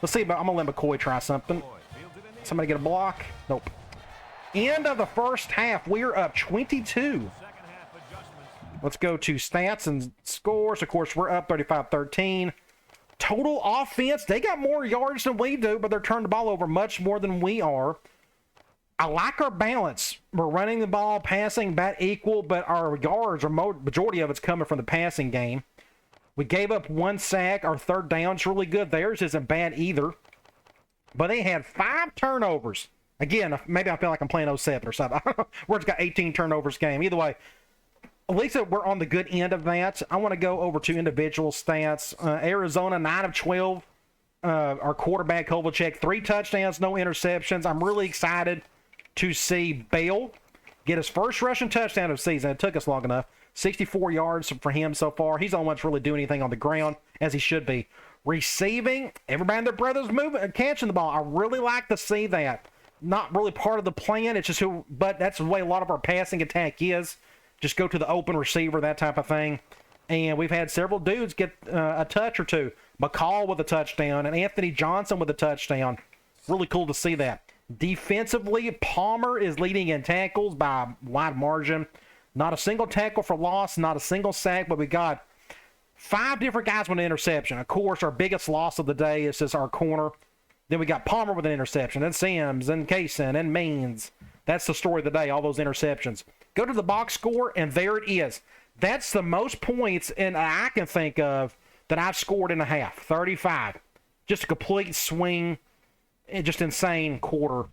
Let's see. I'm going to let McCoy try something. Somebody get a block? Nope. End of the first half. We're up 22. Second half adjustments. Let's go to stats and scores. Of course, we're up 35-13. Total offense, they got more yards than we do, but they're turning the ball over much more than we are. I like our balance. We're running the ball, passing, about equal, but our yards, or majority of it's coming from the passing game. We gave up 1 sack. Our third down's really good. Theirs isn't bad either. But they had 5 turnovers. Again, maybe I feel like I'm playing 07 or something. We're just got 18 turnovers game. Either way, at least we're on the good end of that. I want to go over to individual stats. Arizona, 9 of 12. Our quarterback, Kovalchuk, 3 touchdowns, no interceptions. I'm really excited to see Bale get his first rushing touchdown of the season. It took us long enough. 64 yards for him so far. He's the only one that's really doing anything on the ground, as he should be. Receiving, everybody and their brothers moving, catching the ball. I really like to see that. Not really part of the plan. It's just but that's the way a lot of our passing attack is. Just go to the open receiver, that type of thing. And we've had several dudes get a touch or two. McCall with a touchdown and Anthony Johnson with a touchdown. Really cool to see that. Defensively, Palmer is leading in tackles by a wide margin. Not a single tackle for loss, not a single sack, but we got 5 different guys with an interception. Of course, our biggest loss of the day is just our corner. Then we got Palmer with an interception, and Sims, and Kaysen, and Means. That's the story of the day, all those interceptions. Go to the box score, and there it is. That's the most points I can think of that I've scored in a half, 35. Just a complete swing. Just insane quarter.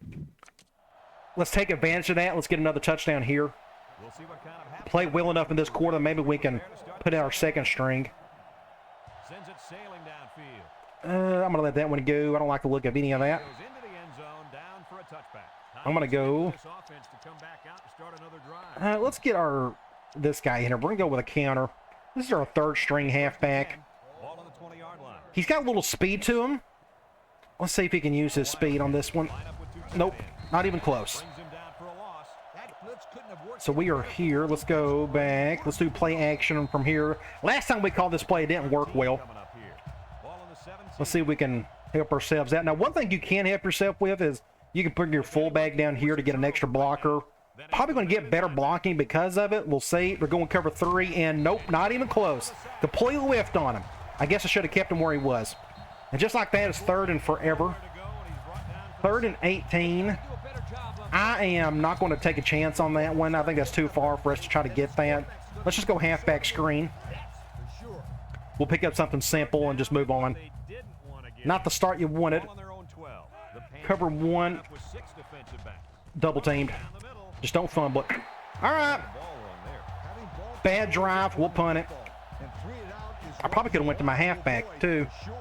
Let's take advantage of that. Let's get another touchdown here. We'll see what kind of Play well enough in this quarter. Maybe we can put in our second string. sends it sailing downfield. I'm going to let that one go. I don't like the look of any of that. Goes into the end zone, down for a touchback. I'm going to go. This offense to come back out and start another drive. Let's get this guy in here. We're going to go with a counter. This is our third string halfback. Ball on the 20-yard line. He's got a little speed to him. Let's see if he can use his speed on this one. Line up with 2 tight Nope, ends. not even close. Brings him down for a loss. That blitz couldn't have worked. So we are here. Let's go back. Let's do play action from here. Last time we called this play, it didn't work well. Coming up here. Ball on the 17. Let's see if we can help ourselves out. Now, one thing you can help yourself with is you can put your fullback down here to get an extra blocker. Probably going to get better blocking because of it. We'll see. They're going cover 3, and nope, not even close. Completely whiffed on him. I guess I should have kept him where he was. And just like that, it's 3rd and forever. 3rd and 18. I am not going to take a chance on that one. I think that's too far for us to try to get that. Let's just go halfback screen. We'll pick up something simple and just move on. They didn't want to get Not the start you wanted. ball on their own 12. The Panthers Cover line 1, up with 6 defensive backs. double teamed. Down the middle. Just don't fumble it. All right. Ball run there. Having ball Bad drive. We'll punt it. and 3 it out is I probably could have went to my halfback too. sure.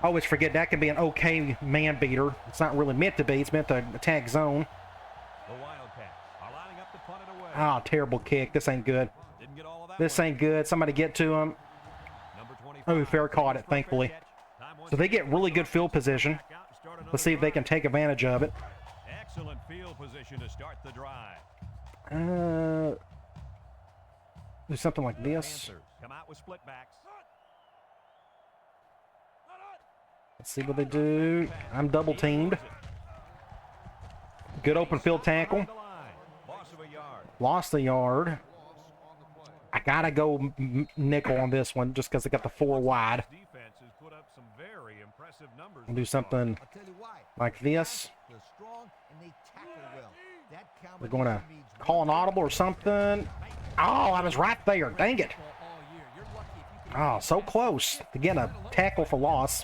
I always forget that can be an okay man beater. It's not really meant to be. It's meant to attack zone. The Wildcats are lining up to punt it away. Ah, terrible kick. This ain't good. Didn't get all of that This one. ain't good. Somebody get to him. Number 25. Oh, fair caught it, thankfully. Time once So they get really good field position. back out and start another Let's see if they can drive. take advantage of it. Excellent field position to start the drive. Do something like this. Panthers come out with split backs. Let's see what they do. I'm double teamed. Good open field tackle. The line. Loss of a yard. Lost the yard. I gotta go nickel on this one just because they got the 4 wide. Defense has put up some very impressive numbers. I'll do something I'll tell you why. like this. They're strong and they tackle well. That We're going to combination needs call an audible or something. Oh, I was right there. Dang it. Oh, so close to getting a tackle for loss.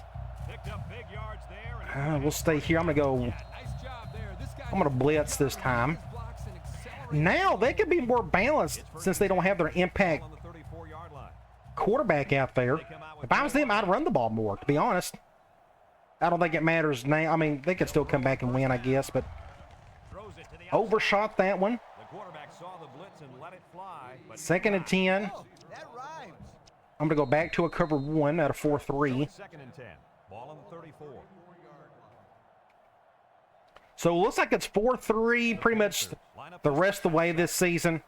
Picked up big yards there. And We'll stay here. I'm going to go. Nice job there. This guy I'm going to blitz this time. Now they could be more balanced since they don't have their impact on the 34-yard line. quarterback out there. If I was them, I'd run the ball more, to be honest. I don't think it matters now. I mean, they could still come back and win, I guess, but Throws it to the outside. overshot that one. The quarterback saw the blitz and let it fly. But 2nd and 10. Oh, that rhymes. I'm going to go back to a cover 1 out of 4-3. 2nd and 10. Ball on the 34. So it looks like it's 4-3 pretty much the rest of the way this season.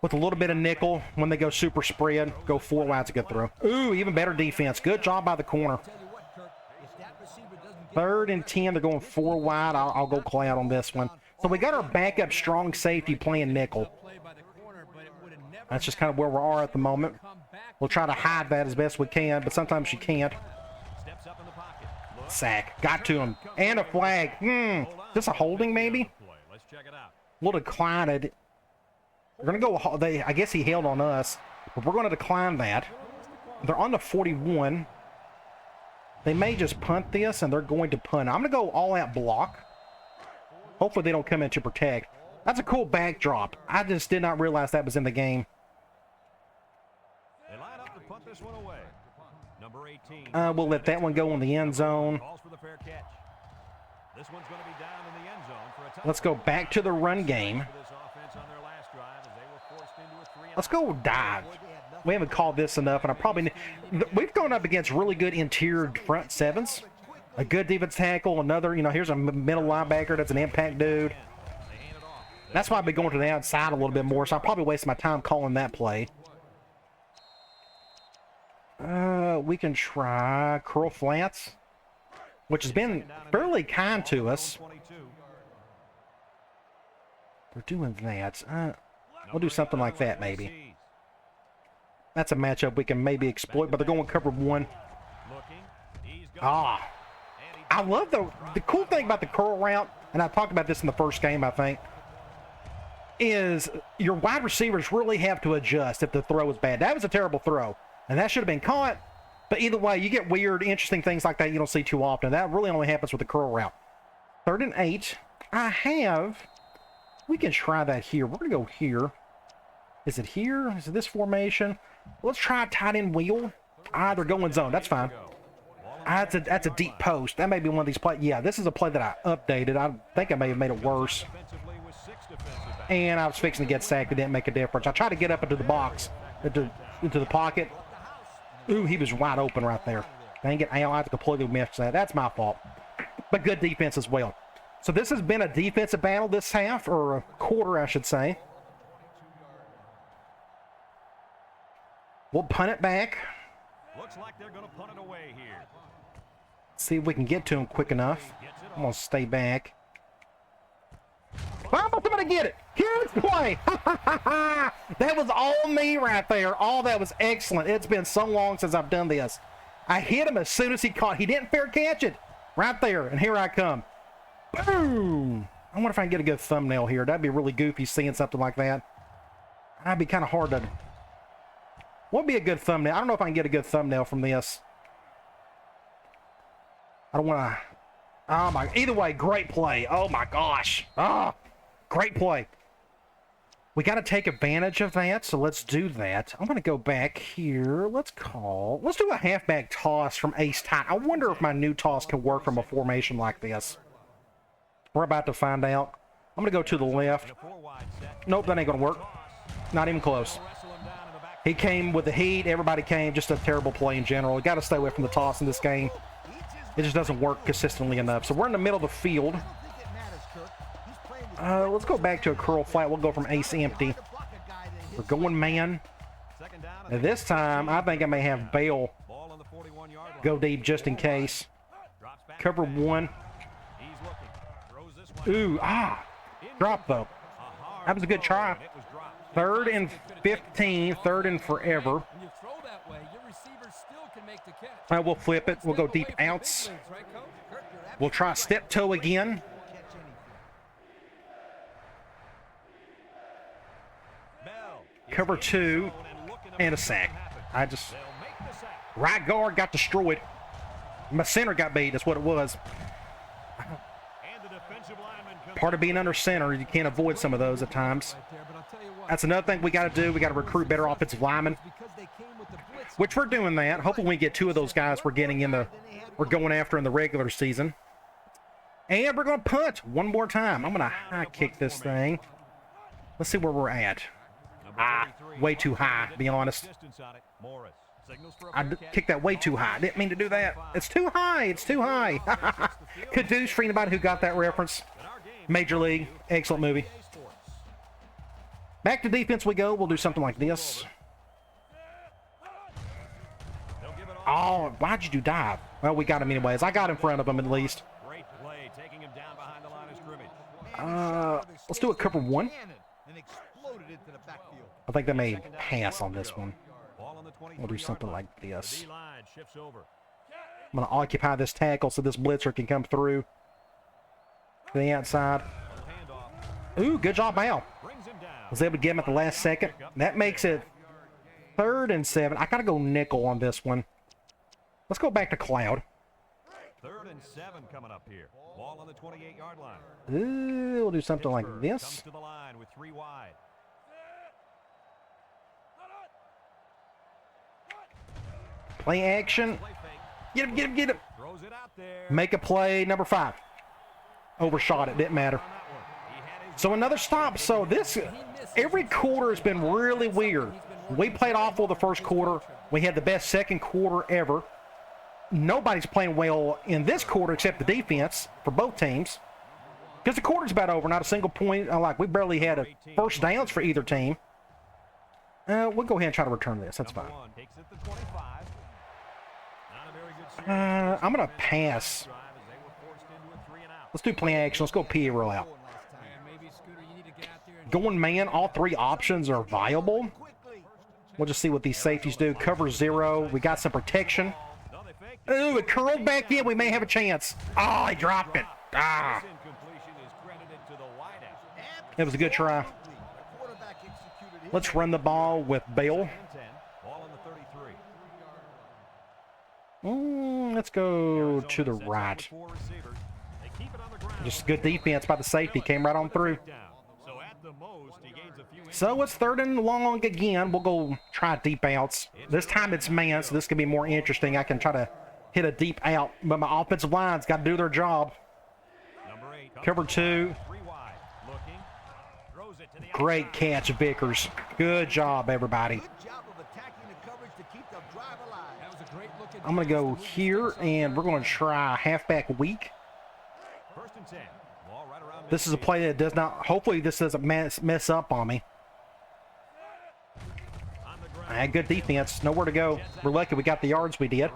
With a little bit of nickel when they go super spread. Go 4 wide's a good throw. Ooh, even better defense. Good job by the corner. Tell you what, Kirk, if that receiver doesn't get 3rd and 10. They're going 4 wide. I'll go cloud on this one. So we got our backup strong safety playing nickel. That's just kind of where we are at the moment. We'll try to hide that as best we can, but sometimes you can't. Steps up in the pocket. Sack. Got to him. And a flag. Is this a holding maybe? Let's check it out. We'll decline it. We're going to go. I guess he held on us, but we're going to decline that. They're on the 41. They may just punt this, and they're going to punt. I'm going to go all-out block. Hopefully they don't come in to protect. That's a cool backdrop. I just did not realize that was in the game. They line up to punt this one away. Number 18. We'll let that one go in the end zone. Calls for the fair catch. This one's going to be down in the end zone for a touchdown. Let's go back to the run game. For this offense on their last drive as they were forced into a 3-and-out. Let's go dive. We haven't called this enough, and I probably we've gone up against really good interior front sevens. A good defense tackle, another, here's a middle linebacker that's an impact dude. That's why I've been going to the outside a little bit more, so I'll probably waste my time calling that play. We can try curl flats, which has been fairly kind to us. We're doing that. We'll do something like that, maybe. That's a matchup we can maybe exploit, but they're going cover 1. Ah. I love the cool thing about the curl route, and I talked about this in the first game, I think, is your wide receivers really have to adjust if the throw is bad. That was a terrible throw, and that should have been caught. But either way, you get weird, interesting things like that you don't see too often. That really only happens with the curl route. 3rd and 8. We can try that here. We're going to go here. Is it here? Is it this formation? Let's try a tight end wheel. They're going zone. That's fine. That's a deep post. That may be one of these plays. Yeah, this is a play that I updated. I think I may have made it worse. And I was fixing to get sacked. It didn't make a difference. I tried to get up into the box, into the pocket. Ooh, he was wide open right there. Dang it, I have to completely miss that. That's my fault. But good defense as well. So this has been a defensive battle this half, or a quarter, I should say. We'll punt it back. Looks like they're going to punt it away here. See if we can get to him quick enough. I'm going to stay back. I'm about to get it. Huge play. That was all me right there. All that was excellent. It's been so long since I've done this. I hit him as soon as he caught. He didn't fair catch it. Right there. And here I come. Boom. I wonder if I can get a good thumbnail here. That'd be really goofy seeing something like that. That'd be kind of hard to... What would be a good thumbnail? I don't know if I can get a good thumbnail from this. I don't want to... Oh my... Either way, great play. Oh my gosh. Great play. We got to take advantage of that, so let's do that. I'm going to go back here. Let's do a halfback toss from ace tight. I wonder if my new toss can work from a formation like this. We're about to find out. I'm going to go to the left. Nope, that ain't going to work. Not even close. He came with the heat. Everybody came. Just a terrible play in general. We got to stay away from the toss in this game. It just doesn't work consistently enough. So we're in the middle of the field. Let's go back to a curl flat. We'll go from ace empty. We're going man. Now this time, I think I may have Bale go deep just in case. Cover 1. Ooh, drop though. That was a good try. 3rd and 15, 3rd and forever. We'll flip it. We'll go deep outs. We'll try step toe again. Cover 2 and a sack. Right guard got destroyed. My center got beat. That's what it was. Part of being under center, you can't avoid some of those at times. That's another thing we got to do. We got to recruit better offensive linemen, which we're doing that. Hopefully we get 2 of those guys we're going after in the regular season. And we're going to punt one more time. I'm going to high kick this thing. Let's see where we're at. Way too high, to be honest. I kicked that way too high. I didn't mean to do that. It's too high. It's too high. Caduce for anybody who got that reference. Major League. Excellent movie. Back to defense we go. We'll do something like this. Oh, why'd you do dive? Well, we got him anyways. I got in front of him at least. Let's do a cover 1. I think they may pass on this one. We'll do something like this. I'm going to occupy this tackle so this blitzer can come through to the outside. Ooh, good job, Al. Was able to get him at the last second. That makes it 3rd and 7. I got to go nickel on this one. Let's go back to Cloud. 3rd and 7 coming up here. Ball on the 28-yard line. Ooh, we'll do something like this. Comes to the line with 3 wide. Play action. Get him, get him, get him. Make a play, number 5. Overshot it, didn't matter. So another stop. So every quarter has been really weird. We played awful the first quarter. We had the best second quarter ever. Nobody's playing well in this quarter except the defense for both teams. Because the quarter's about over, not a single point. We barely had a first downs for either team. We'll go ahead and try to return this. That's fine. I'm going to pass. Let's do play action. Let's go PA roll out. Going man, all three options are viable. We'll just see what these safeties do. Cover 0. We got some protection. Ooh, it curled back in. We may have a chance. Oh, he dropped it. Ah. It was a good try. Let's run the ball with Bale. Let's go to the right. Just good defense by the safety. Came right on through. So it's 3rd and long again. We'll go try deep outs. This time it's man, so this can be more interesting. I can try to hit a deep out, but my offensive line's got to do their job. Cover 2. Great catch, Vickers. Good job, everybody. I'm going to go here, and we're going to try halfback weak. This is a play that does not, hopefully this doesn't mess up on me. I had good defense. Nowhere to go. We're lucky we got the yards we did.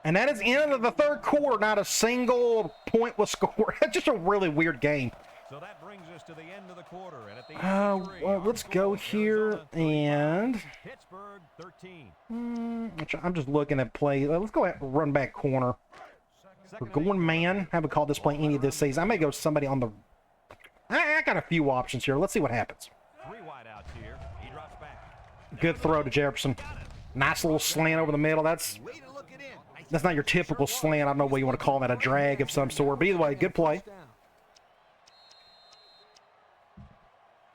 And that is the end of the 3rd quarter. Not a single point was scored. Just a really weird game. So that brings us to the end of the quarter, and at the end well, let's go here and Pittsburgh 13. I'm just looking at play. Let's go ahead and run back corner. We're going man. Haven't called this play any of this season. I may go somebody on the. I got a few options here. Let's see what happens. 3 wide outs here. He drops back. Good throw to Jefferson. Nice little slant over the middle. That's not your typical slant. I don't know what you want to call that, a drag of some sort. But either way, good play.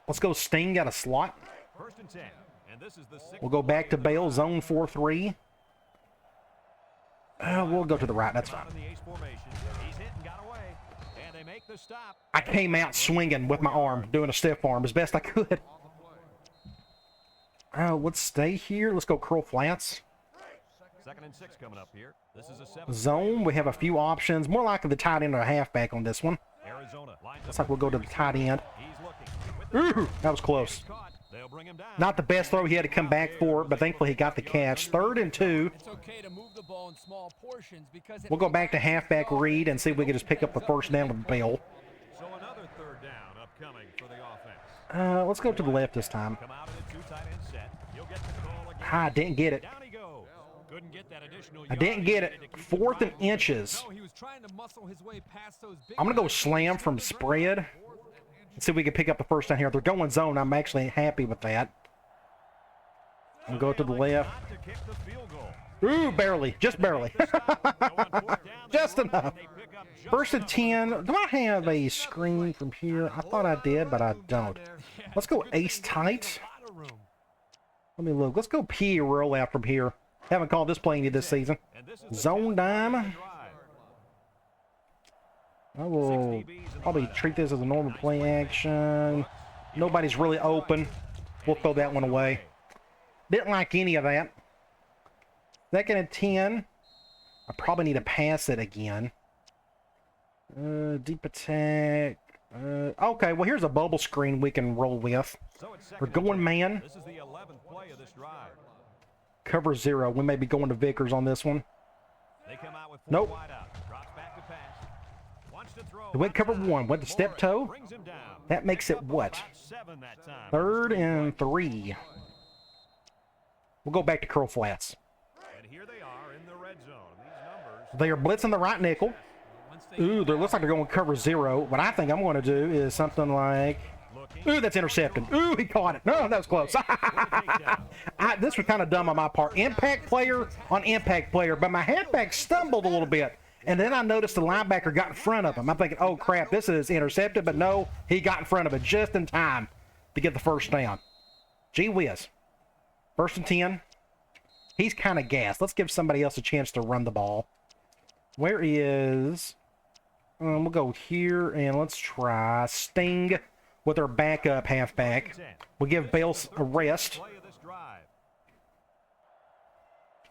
Let's go Sting got a slot. 1st and 10. And this is the 6th. We'll go back to Bale, zone 4-3. We'll go to the right. That's fine. He's hit and got away. And they make the stop. I came out swinging with my arm, doing a stiff arm as best I could. Let's stay here. Let's go curl flats. 2nd and 6 coming up here. This is a 7. Zone. We have a few options. More likely the tight end or a halfback on this one. Arizona Looks like we'll go to the tight end. He's looking. Ooh, that was close. They'll bring him down. Not the best throw. He had to come back for it, but thankfully he got the catch. 3rd and 2. It's okay to move the ball in small portions because We'll go back to halfback read and see if we can just pick up the 1st down with Bale. So another 3rd down upcoming for the offense. Let's go to the left this time. Come out in a 2 tight end set. You'll get the call again. I didn't get it. Down he goes. Couldn't get that additional I didn't get it. 4th and inches. No, he was trying to muscle his way past those big I'm going to go slam from spread. Let's see if we can pick up the 1st down here. If they're going zone, I'm actually happy with that. I'll go to the left. Ooh, barely. Just barely. Just enough. 1st and 10. Do I have a screen from here? I thought I did, but I don't. Let's go ace tight. Let me look. Let's go P rollout from here. Haven't called this play any this season. Zone dime. I will probably treat this as a normal play action. Nobody's really open. We'll throw that one away. Didn't like any of that. 2nd and 10. I probably need to pass it again. Deep attack. Okay, well, here's a bubble screen we can roll with. We're going man. This is the 11th play of this drive. Cover 0. We may be going to Vickers on this one. They come out with 4 Nope. wide out. Drops back to pass. Wants to throw. We went cover 1. Went to step toe. Brings him down. That makes it what? About 7 that time. 3rd and 3. We'll go back to curl flats. And here they are in the red zone. These numbers. They are blitzing the right nickel. Ooh, they looks like they're going cover 0. What I think I'm going to do is something like... Ooh, that's intercepted. Ooh, he caught it. No, that was close. This was kind of dumb on my part. Impact player on impact player, but my halfback stumbled a little bit. And then I noticed the linebacker got in front of him. I'm thinking, oh, crap, this is intercepted. But no, he got in front of it just in time to get the 1st down. Gee whiz. 1st and 10. He's kind of gassed. Let's give somebody else a chance to run the ball. Where is... we'll go here, and let's try Sting with our backup halfback. We'll give Bale a rest. Play of this drive.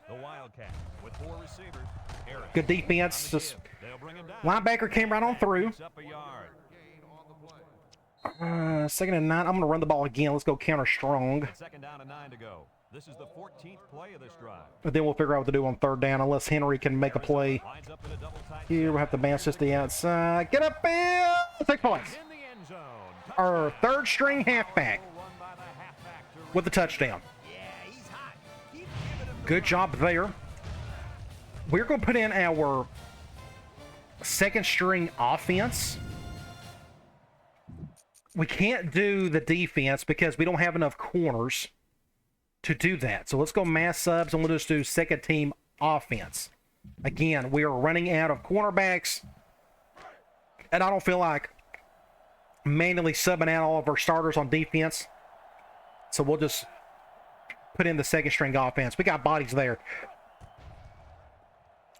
The Wildcats with 4 receivers. Harris. Good defense. Just They'll bring him down. linebacker came right on through. Picks up a yard. 2nd and 9. I'm going to run the ball again. Let's go counter strong. 2nd down and 9 to go. This is the 14th play of this drive. But then we'll figure out what to do on 3rd down unless Henry can make a play. Lines up in a double tight Here we'll have to bounce this to the outside. Get up, Bill! 6 points. in the end zone. our third string halfback with the touchdown. Good job there. We're going to put in our second string offense. We can't do the defense because we don't have enough corners to do that. So let's go mass subs and we'll just do second team offense. Again, we are running out of cornerbacks, and I don't feel like manually subbing out all of our starters on defense. So we'll just put in the second string offense. We got bodies there.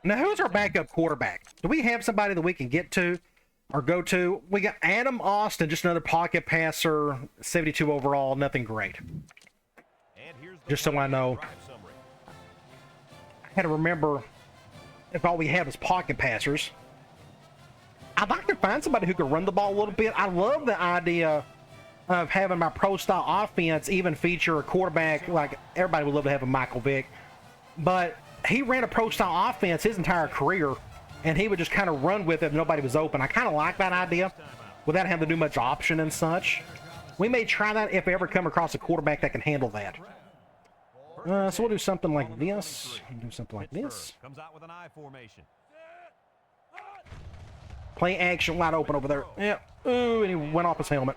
Now, who's our backup quarterback? Do we have somebody that we can get to or go to? We got Adam Austin, just another pocket passer, 72 overall, nothing great. Just so I know. I had to remember if all we had was pocket passers. I'd like to find somebody who could run the ball a little bit. I love the idea of having my pro-style offense even feature a quarterback. Like, everybody would love to have a Michael Vick. But he ran a pro-style offense his entire career, and he would just kind of run with it if nobody was open. I kind of like that idea without having to do much option and such. We may try that if we ever come across a quarterback that can handle that. So we'll do something like this. Do something like this. Comes out with an I formation. Play action wide open over there. Yeah. Ooh, and he went off his helmet.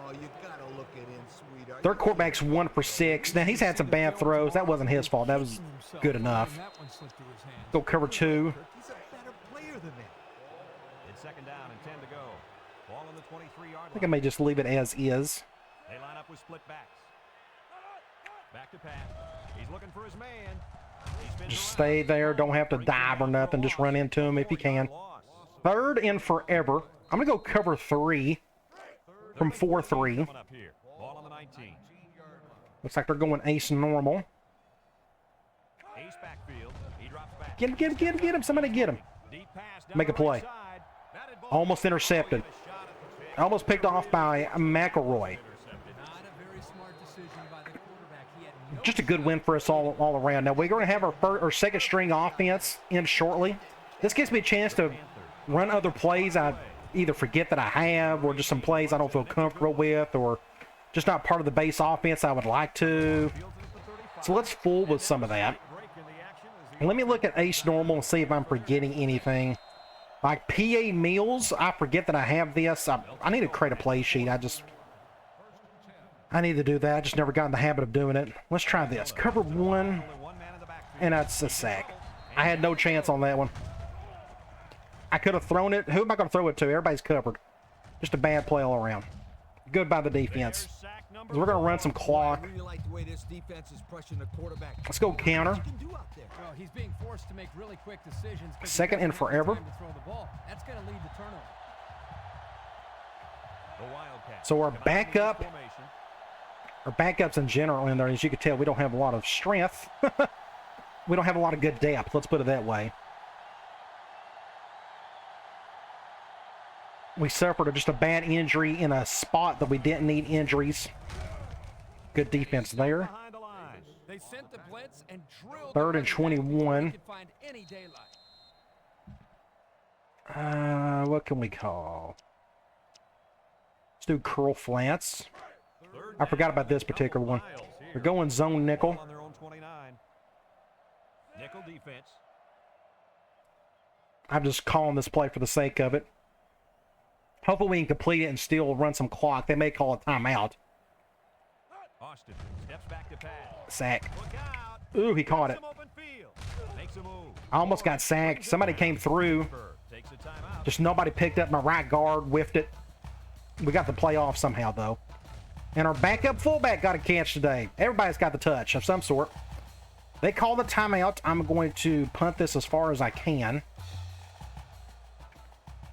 Oh, you gotta look it in, sweetheart. Their quarterback's 1 for 6. Now, he's had some bad throws. That wasn't his fault. That was good enough. Go cover 2. He's a better player than that. It's second down and 10 to go. Ball on the 23-yard I think I may just leave it as is. They line up with split backs. Back to pass. He's looking for his man. Just stay there. Don't have to dive or nothing. Just run into him if you can. Third and forever. I'm going to go cover 3 from 4-3. Ball on the 19. Looks like they're going ace normal. Ace backfield. He drops back. Get him. Somebody get him. Deep pass down Make a the right play. side. Batted ball. Almost intercepted. Almost picked off by McElroy. Just a good win for us all around. Now, we're going to have our second string offense in shortly. This gives me a chance to run other plays I either forget that I have, or just some plays I don't feel comfortable with, or just not part of the base offense I would like to. So let's fool with some of that. And let me look at ace normal and see if I'm forgetting anything. Like PA meals, I forget that I have this. I need to create a play sheet. I need to do that. I just never got in the habit of doing it. Let's try this. Cover 1, and that's a sack. I had no chance on that one. I could have thrown it. Who am I going to throw it to? Everybody's covered. Just a bad play all around. Good by the defense. We're going to run some clock. Let's go counter. Well, he's being forced to make really quick decisions. Second and forever. That's going to lead to turnover. So our backup, our backups in general in there, as you can tell, we don't have a lot of strength. We don't have a lot of good depth. Let's put it that way. We suffered just a bad injury in a spot that we didn't need injuries. Good defense there. They sent the blitz and drilled. Third and 21. What can we call? Let's do curl flats. I forgot about this particular one. We're going zone nickel. Nickel defense. I'm just calling this play for the sake of it. Hopefully we can complete it and still run some clock. They may call a timeout. Austin steps back to pass. Sack. Ooh, he caught it. I almost got sacked. Somebody came through. Just nobody picked up my right guard, whiffed it. We got the play off somehow, though. And our backup fullback got a catch today. Everybody's got the touch of some sort. They call the timeout. I'm going to punt this as far as I can.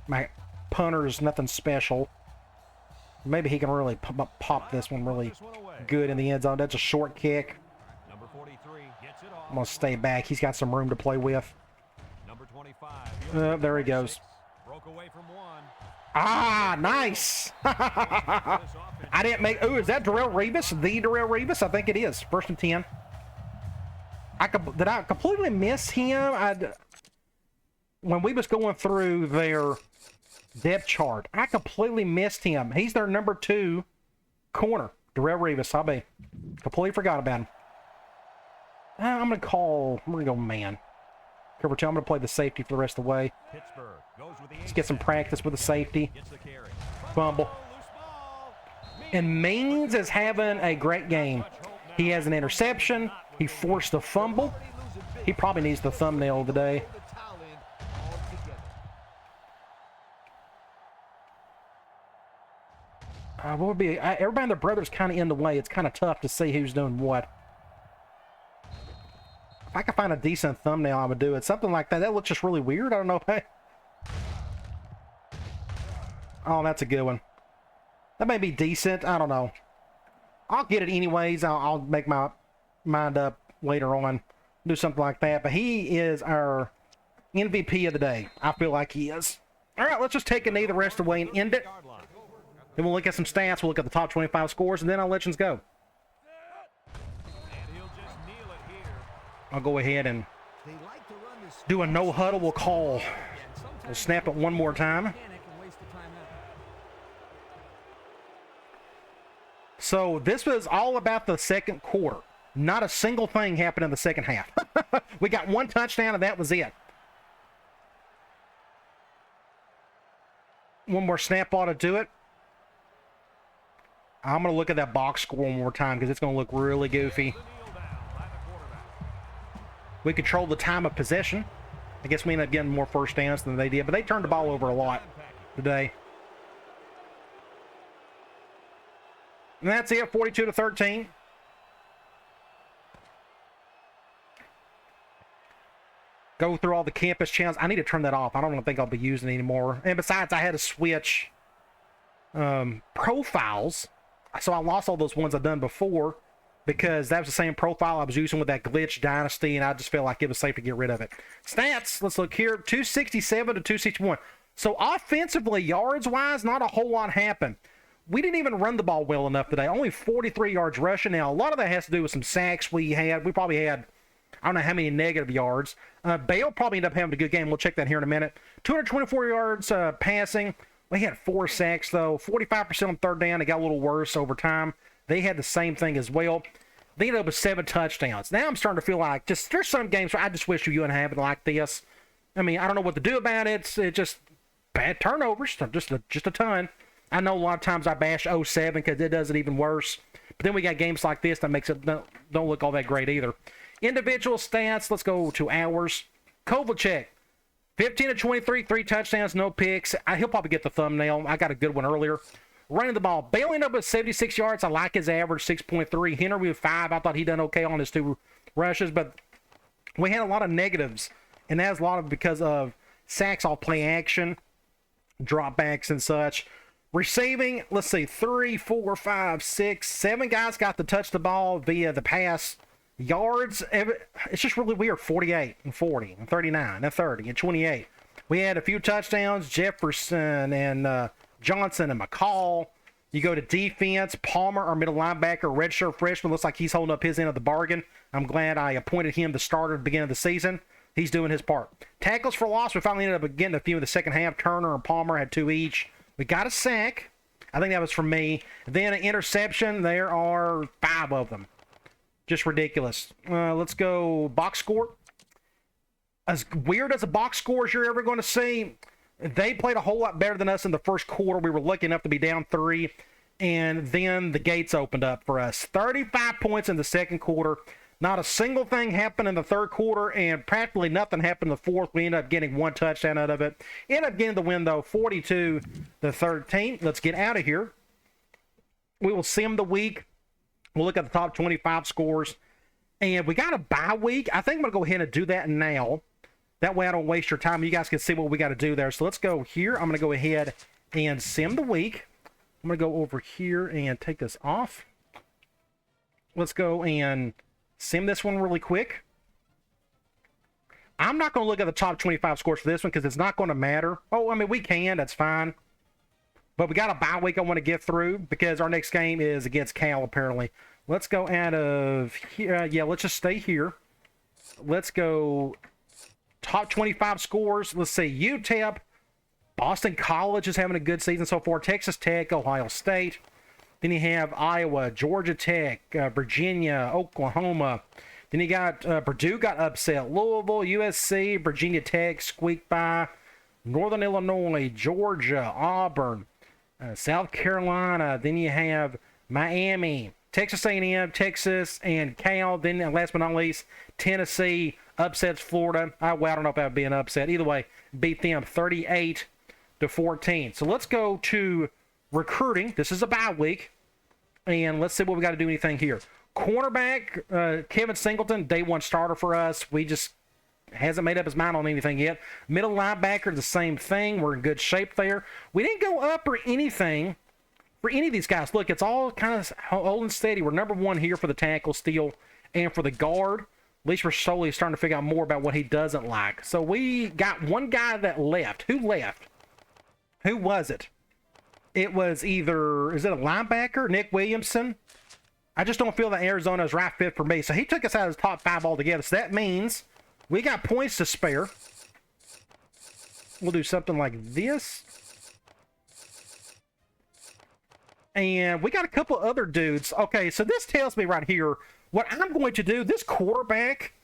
My punter is nothing special. Maybe he can really pop this one really good in the end zone. That's a short kick. Number 43 gets it off. I'm going to stay back. He's got some room to play with. Number 25. There he goes. Broke away from one. Ah, nice. I didn't make... Ooh, is that Darrelle Revis? The Darrelle Revis? I think it is. First and 10. Did I completely miss him? When we was going through their Depth chart. I completely missed him. He's their number 2 corner. Darrell Revis. I'll be. Completely forgot about him. I'm going to go man. Cover 2. I'm going to play the safety for the rest of the way. Let's get some practice with the safety. Fumble. And Means is having a great game. He has an interception. He forced a fumble. He probably needs the thumbnail of the day. What would be everybody and their brother's kind of in the way. It's kind of tough to see who's doing what. If I could find a decent thumbnail, I would do it. Something like that. That looks just really weird. I don't know. Oh, that's a good one. That may be decent. I don't know. I'll get it anyways. I'll make my mind up later on. Do something like that. But he is our MVP of the day. I feel like he is. All right, let's just take a knee the rest of the way and end it. Then we'll look at some stats. We'll look at the top 25 scores, and then I'll let you go. I'll go ahead and do a no huddle. We'll call. We'll snap it one more time. So this was all about the second quarter. Not a single thing happened in the second half. We got one touchdown, and that was it. One more snap ought to do it. I'm going to look at that box score one more time because it's going to look really goofy. We control the time of possession. I guess we ended up getting more first downs than they did, but they turned the ball over a lot today. And that's it, 42-13. Go through all the campus channels. I need to turn that off. I don't think I'll be using it anymore. And besides, I had to switch profiles. So I lost all those ones I've done before because that was the same profile I was using with that glitch Dynasty, and I just felt like it was safe to get rid of it. Stats, let's look here, 267 to 261. So offensively, yards-wise, not a whole lot happened. We didn't even run the ball well enough today. Only 43 yards rushing. Now, a lot of that has to do with some sacks we had. We probably had, I don't know how many negative yards. Bale probably ended up having a good game. We'll check that here in a minute. 224 yards passing. We had 4 sacks, though. 45% on third down. It got a little worse over time. They had the same thing as well. They ended up with 7 touchdowns. Now I'm starting to feel like there's some games where I just wish you wouldn't have it like this. I mean, I don't know what to do about it. It's just bad turnovers, just a ton. I know a lot of times I bash 07 because it does it even worse. But then we got games like this that makes it don't look all that great either. Individual stats, let's go to ours. Kovalchuk, 15 of 23, 3 touchdowns, no picks. He'll probably get the thumbnail. I got a good one earlier. Running the ball, bailing up with 76 yards. I like his average, 6.3. Henry with 5. I thought he done okay on his 2 rushes, but we had a lot of negatives, and that's a lot of because of sacks off play action, dropbacks and such. Receiving, let's see, 3, 4, 5, 6, 7 guys got to touch the ball via the pass. Yards, it's just really weird. 48 and 40 and 39 and 30 and 28. We had a few touchdowns. Jefferson and Johnson and McCall. You go to defense. Palmer, our middle linebacker, redshirt freshman, looks like he's holding up his end of the bargain. I'm glad I appointed him the starter at the beginning of the season. He's doing his part. Tackles for loss, we finally ended up getting a few in the second half. Turner and Palmer had 2 each. We got a sack. I think that was from me. Then an interception. There are 5 of them. Just ridiculous. Let's go box score. As weird as a box score as you're ever going to see, they played a whole lot better than us in the first quarter. We were lucky enough to be down 3, and then the gates opened up for us. 35 points in the second quarter. Not a single thing happened in the third quarter, and practically nothing happened in the fourth. We ended up getting 1 touchdown out of it. Ended up getting the win, though, 42-13. Let's get out of here. We will sim the week. We'll look at the top 25 scores. And we got a bye week. I think I'm going to go ahead and do that now. That way I don't waste your time. You guys can see what we got to do there. So let's go here. I'm going to go ahead and sim the week. I'm going to go over here and take this off. Let's go and sim this one really quick. I'm not going to look at the top 25 scores for this one because it's not going to matter. Oh, I mean, we can. That's fine. But we got a bye week I want to get through because our next game is against Cal, apparently. Let's go out of here. Yeah, let's just stay here. Let's go top 25 scores. Let's say UTEP. Boston College is having a good season so far. Texas Tech, Ohio State. Then you have Iowa, Georgia Tech, Virginia, Oklahoma. Then you got Purdue got upset. Louisville, USC, Virginia Tech squeaked by. Northern Illinois, Georgia, Auburn, South Carolina. Then you have Miami, Texas A&M, Texas, and Cal. Then last but not least, Tennessee upsets Florida. I don't know if that would be an upset. Either way, beat them 38-14. So let's go to recruiting. This is a bye week, and let's see what we got to do anything here. Cornerback, Kevin Singleton, day one starter for us. We just hasn't made up his mind on anything yet. Middle linebacker, the same thing. We're in good shape there. We didn't go up or anything for any of these guys. Look, it's all kind of holding steady. We're number one here for the tackle steal and for the guard. At least we're slowly starting to figure out more about what he doesn't like. So we got one guy that left. Who left? Who was it? It was either, is it a linebacker, Nick Williamson? I just don't feel that Arizona is right fit for me. So he took us out of his top 5 altogether. So that means we got points to spare. We'll do something like this. And we got a couple other dudes. Okay, so this tells me right here what I'm going to do. This quarterback,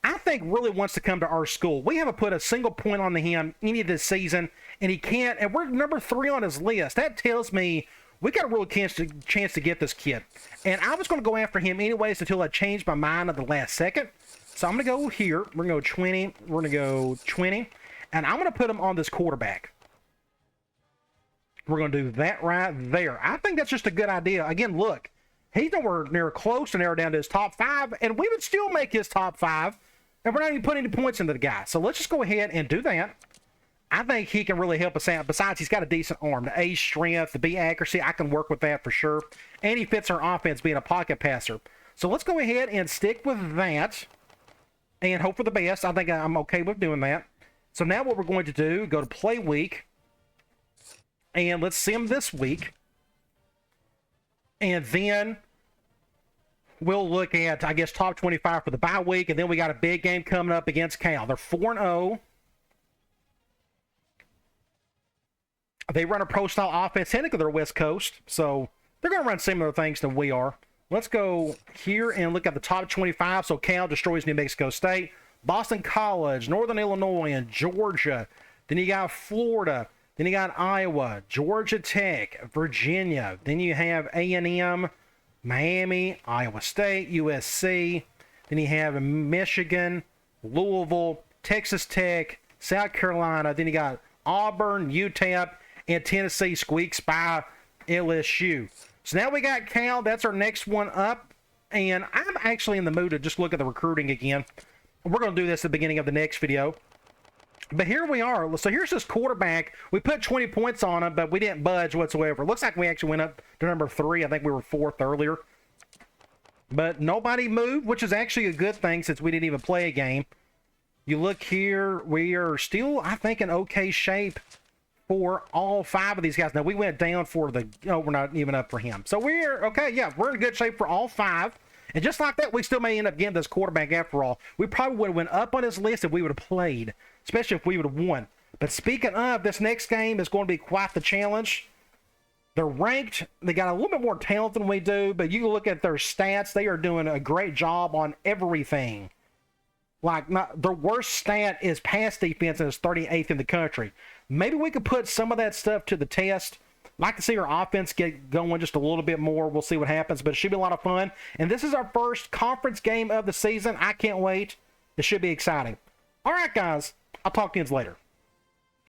I think, really wants to come to our school. We haven't put a single point on him any of this season, and he can't. And we're number 3 on his list. That tells me we got a real chance to get this kid. And I was going to go after him anyways until I changed my mind at the last second. So I'm going to go here. We're going to go 20. We're going to go 20. And I'm going to put him on this quarterback. We're going to do that right there. I think that's just a good idea. Again, look, he's nowhere near close to narrow down to his top 5, and we would still make his top 5, and we're not even putting any points into the guy. So let's just go ahead and do that. I think he can really help us out. Besides, he's got a decent arm. The A strength, the B accuracy, I can work with that for sure. And he fits our offense being a pocket passer. So let's go ahead and stick with that and hope for the best. I think I'm okay with doing that. So now what we're going to do, go to play week. And let's see him this week. And then we'll look at, I guess, top 25 for the bye week. And then we got a big game coming up against Cal. They're 4-0. They run a pro-style offense. Technically, they're West Coast. So they're going to run similar things than we are. Let's go here and look at the top 25. So Cal destroys New Mexico State. Boston College, Northern Illinois, and Georgia. Then you got Florida. Then you got Iowa, Georgia Tech, Virginia. Then you have A&M, Miami, Iowa State, USC. Then you have Michigan, Louisville, Texas Tech, South Carolina. Then you got Auburn, UTEP, and Tennessee squeaks by LSU. So now we got Cal. That's our next one up. And I'm actually in the mood to just look at the recruiting again. We're going to do this at the beginning of the next video. But here we are. So here's this quarterback. We put 20 points on him, but we didn't budge whatsoever. Looks like we actually went up to number 3. I think we were 4th earlier. But nobody moved, which is actually a good thing since we didn't even play a game. You look here, we are still, I think, in okay shape for all 5 of these guys. Now, we went down for the, we're not even up for him. So we're, okay, yeah, we're in good shape for all 5. And just like that, we still may end up getting this quarterback after all. We probably would have went up on his list if we would have played, especially if we would have won. But speaking of, this next game is going to be quite the challenge. They're ranked. They got a little bit more talent than we do, but you look at their stats. They are doing a great job on everything. Like, their worst stat is pass defense, and it's 38th in the country. Maybe we could put some of that stuff to the test. Like to see our offense get going just a little bit more. We'll see what happens, but it should be a lot of fun. And this is our first conference game of the season. I can't wait. It should be exciting. All right, guys. I'll talk to you later.